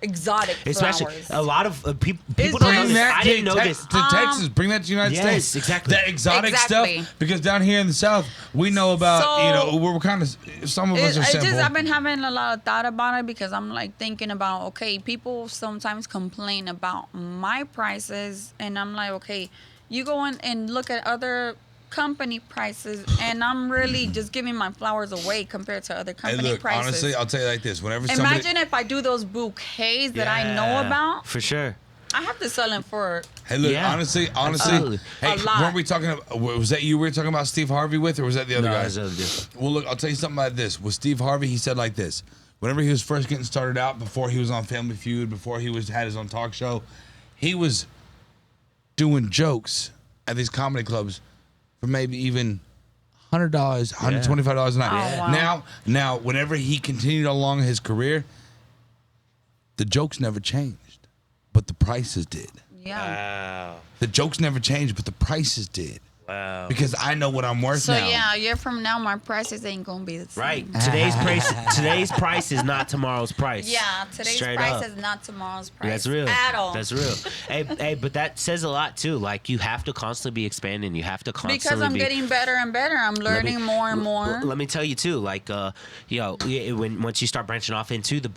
exotic Especially flowers. a lot of people It's don't know just- this. Bring that I didn't know this. to Texas. Bring that to the United Yes, States. exactly. That exotic Exactly. stuff. Because down here in the South, we know about, So- we're kind of, some of us are simple. I've been having a lot of thought about it because I'm like thinking about, okay, people sometimes complain about my prices, and I'm like, okay, you go in and look at other company prices, and I'm really just giving my flowers away compared to other Hey, company look, prices. honestly, I'll tell you like this. Whenever somebody. Imagine if I do those bouquets that I know Yeah, about, for sure. I have to sell them for. Hey, look, Yeah, honestly, absolutely. hey, A lot. weren't we talking about, was that you we were talking about Steve Harvey with, or was that the other guy? Well, look, I'll tell you something about this. With Steve Harvey, he said like this. Whenever he was first getting started out, before he was on Family Feud, before he had his own talk show, he was doing jokes at these comedy clubs for maybe even $100, $125 a night. Oh, wow. Now, whenever he continued along his career, the jokes never changed, but the prices did. Yeah. Wow. The jokes never changed, but the prices did. Wow. Because I know what I'm worth So now. yeah, a year from now, my prices ain't gonna be the same. Right. Today's price is not tomorrow's price. Yeah, today's Straight price up. is not tomorrow's price. That's real. At all. That's real. Hey, but that says a lot too. Like you have to constantly be expanding. You have to constantly Because I'm be getting better and better. I'm learning more and more. Let me tell you too. Like, once you start branching off into the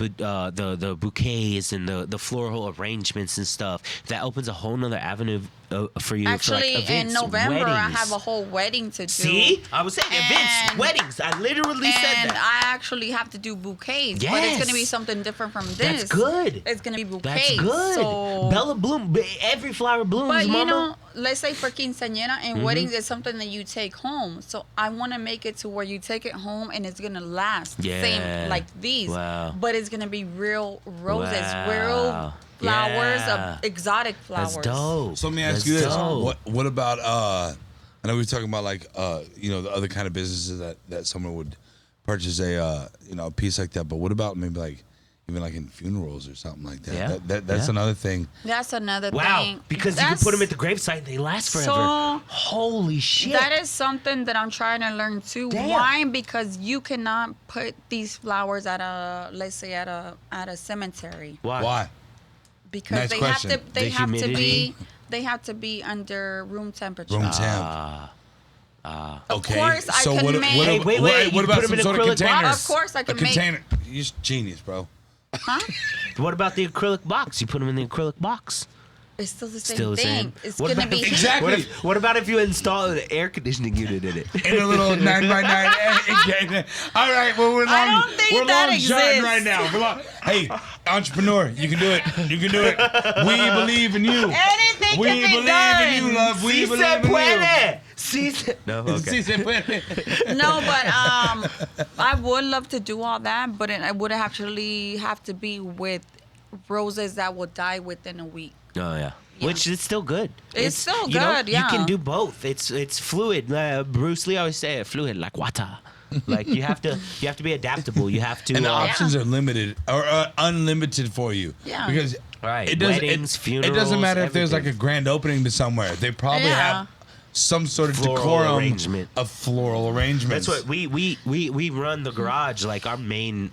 bouquets and the floral arrangements and stuff, that opens a whole nother avenue for you. Actually, for like events, in November, I weddings. have a whole wedding to do. See, I was saying events, And- weddings. I literally said And that. I actually have to do bouquets. But Yes. it's going to be something different from this. That's good. It's going to be bouquets. That's good. So, Bella bloom. Every flower blooms, but, mama. you know, let's say for quinceañera and Mm-hmm. weddings, it's something that you take home. So I want to make it to where you take it home and it's going to last. Yeah. Same like these. Wow. But it's going to be real roses, Wow. real flowers, Yeah. exotic flowers. That's dope. So let me ask That's you this: dope. what about I know we were talking about like the other kind of businesses that someone would purchase a a piece like that, but what about maybe like even like in funerals or something like that. Yeah. That's another thing. That's another Wow, thing. because you can put them at the gravesite and they last forever. So, holy shit. that is something that I'm trying to learn too. Damn. Why? Because you cannot put these flowers at let's say at a cemetery. Why? Because Nice they question. have to The humidity? they have to be under room temperature. Room temp. Of Okay. course, I so can what? make. Hey, wait, what you about put 'em some in sort of acrylic container? box? Of course, I can a container. You're genius, bro. Huh? What about the acrylic box? You put them in the acrylic box. It's still the same Still the thing. same. It's What gonna about be Exactly. What about if you install an air conditioning unit in it? In a little 9x9. All right, well we're long. I don't think we're that long shotting exists. right now. Hey, entrepreneur, you can do it. You can do it. We believe in you. Anything We can be believe done. in you, love. We Si believe se in you. puede. Si se... No, okay. Si se puede. No, but I would love to do all that, but it would actually have to be with roses that will die within a week. Oh yeah. Which is still good. It's still you know, good, You yeah. can do both. It's fluid. Bruce Lee always say it, fluid like water. Like you have to be adaptable. You have to. And the options are limited or unlimited for you. Yeah. Because Right. it doesn't, Weddings, it funerals. doesn't matter if there's like everything. a grand opening to somewhere. They probably Yeah. have some sort of Floral decorum arrangement. of floral arrangements. That's what we run the garage, like our main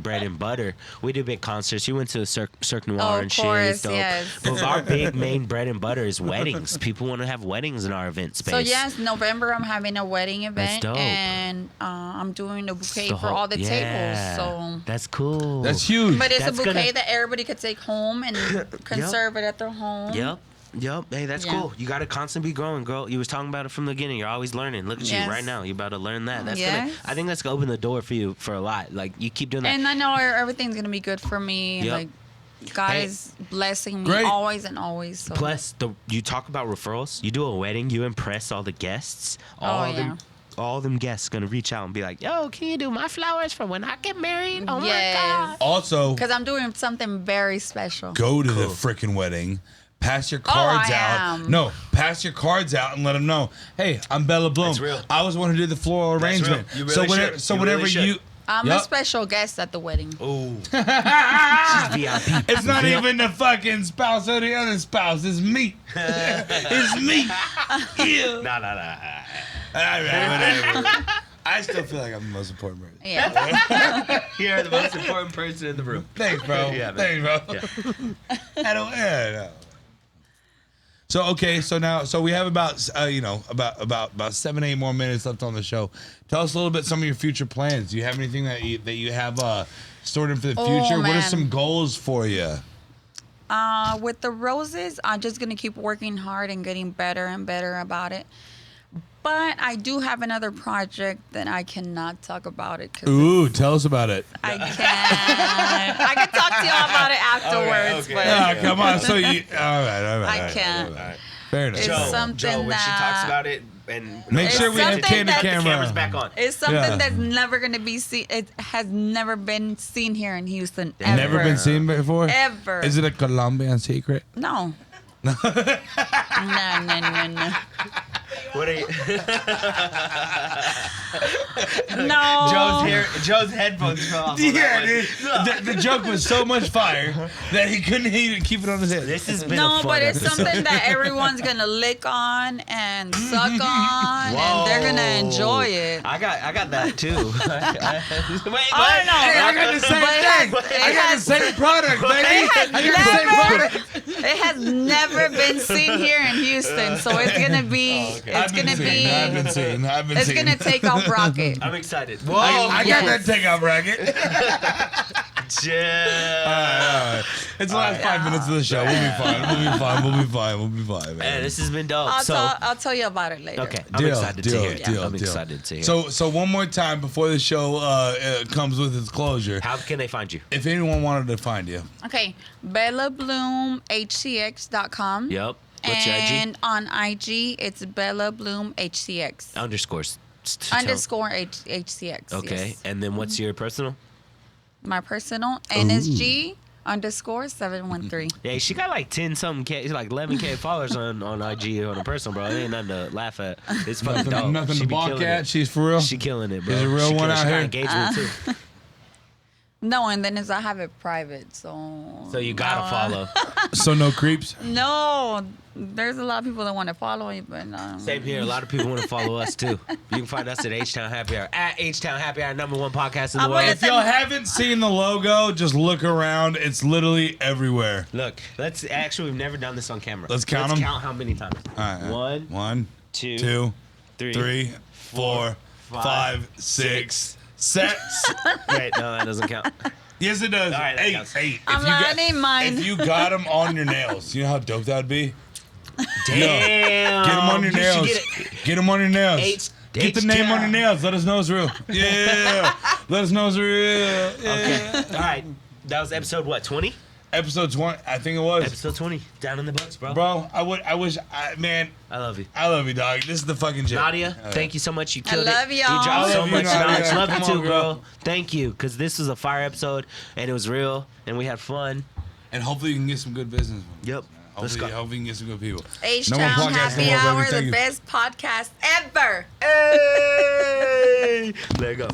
bread and butter. We do big concerts. You went to Cirque Noir Oh, of and shit. course, It's dope. yes. But our big main bread and butter is weddings. People want to have weddings in our event space. So yes, November I'm having a wedding event, dope. and I'm doing a bouquet The for whole- all the yeah. tables. So, That's cool. That's huge. but it's That's a bouquet gonna- that everybody could take home and conserve it at their home. Yep. Hey, that's Yeah. cool. You got to constantly be growing, girl. You was talking about it from the beginning. You're always learning. Look at Yes. you right now. You're about to learn that. That's Yes. I think that's gonna open the door for you for a lot. Like you keep doing that. And I know everything's gonna be good for me. Yep. Like God Hey. is blessing me Great. always and always. So. Plus, you talk about referrals. You do a wedding, you impress all the guests. All them guests gonna reach out and be like, "Yo, can you do my flowers for when I get married?" Oh Yes. my god! Also, Because I'm doing something very special. go to the freaking wedding. Pass your Oh, cards I out. am. No, pass your cards out and let them know. Hey, I'm Bella Bloom. That's real. I was one who did the floral That's arrangement. real. You so really whenever, should. so You whenever really should. you, I'm Yup. a special guest at the wedding. Oh, she's VIP. It's not even the fucking spouse or the other spouse. It's me. It's me. Yeah. Nah. All right, whatever. I still feel like I'm the most important person. Yeah. You're the most important person in the room. Thanks, bro. Yeah, man. Thanks, bro. I don't. Yeah, no. So okay, so we have about about 7-8 more minutes left on the show. Tell us a little bit some of your future plans. Do you have anything that you have stored in for the future? What are man. some goals for you? With the roses, I'm just gonna keep working hard and getting better and better about it. But I do have another project that I cannot talk about it because Ooh, tell us about it. I can't. I can talk to you about it afterwards, okay. but Ah, come on. So you all right. I can't. Fair enough. It's Joe, something when she talks that- about it, and Make sure we have something candid that- the camera. camera's back on. it's something Yeah. that's never gonna be seen. It has never been seen here in Houston. Ever. Never been seen before. Ever. Is it a Colombian secret? No. No. What are you? No. Joe's headphones fell off. Yeah, dude. The joke was so much fire that he couldn't even keep it on his head. This has been a No, fun but it's episode. something that everyone's gonna lick on and suck on, and they're gonna enjoy it. I got that too. Wait, I know. Hey, I got the same thing. I got the same product, baby. I got the same product. It has never been seen here in Houston, so it's gonna be. It's gonna be. I've been seeing. It's gonna take off rocket. I'm excited. Whoa, I got Yes. that takeoff racket. Joe. It's the last 5 minutes of the show. We'll be fine, man. Man, this has been dope. I'll tell you about it later. Okay, I'm excited to hear it. I'm excited to hear it. So one more time before the show comes with its closure. How can they find you? If anyone wanted to find you, Okay, BellaBloomHCX.com. Yep. What's your IG? And on IG, it's Bella Bloom HCX. Underscores. Underscore HCX. Okay, Yes. and then what's your personal? My personal NSG underscore 713. Yeah, she got like 10 something K, like 11K followers on IG on a personal, bro. It ain't nothing to laugh at. It's fucking dope. nothing She to be balk killing at. it. She's for real. She killing it, bro. She's a real She one killing- out she got here. engagement too. No, and then is I have it private, so. So you gotta follow. So no creeps. No, there's a lot of people that want to follow me, but Same here. A lot of people want to follow us too. You can find us at HTown Happy Hour. At HTown Happy Hour, #1 podcast in the I'm world. gonna If y'all haven't seen the logo, just look around. It's literally everywhere. Look, we've never done this on camera. Let's count 'em. Count how many times. All right. 1, 2, 2, 3, 4, 5, 6, 7. Wait, no, that doesn't count. Yes, it does. All right, that Hey, counts. hey. I'm learning mine. If you got them on your nails, you know how dope that would be? Damn. Get them on your You should nails. get Get them on your nails. Get the name on H-Town. your nails. Let us know it's real. Yeah. Let us know it's real. Yeah. Okay. All right. That was episode what? 20? Episode 20, I think it was. Episode 20. Down in the books, bro. Bro, I love you, dog. This is the fucking joke. Nadia, thank you so much. You killed love it. y'all. You dropped I so love you, much Nadia. knowledge. Love you Come too, on, girl. girl. Thank you, because this was a fire episode, and it was real, and we had fun. And hopefully you can get some good business. Yep. Let's Hopefully, go. hopefully you can get some good people. H-Town No more podcasts, Happy no more, baby. Hour, Thank the you. best podcast ever. Hey! There you go.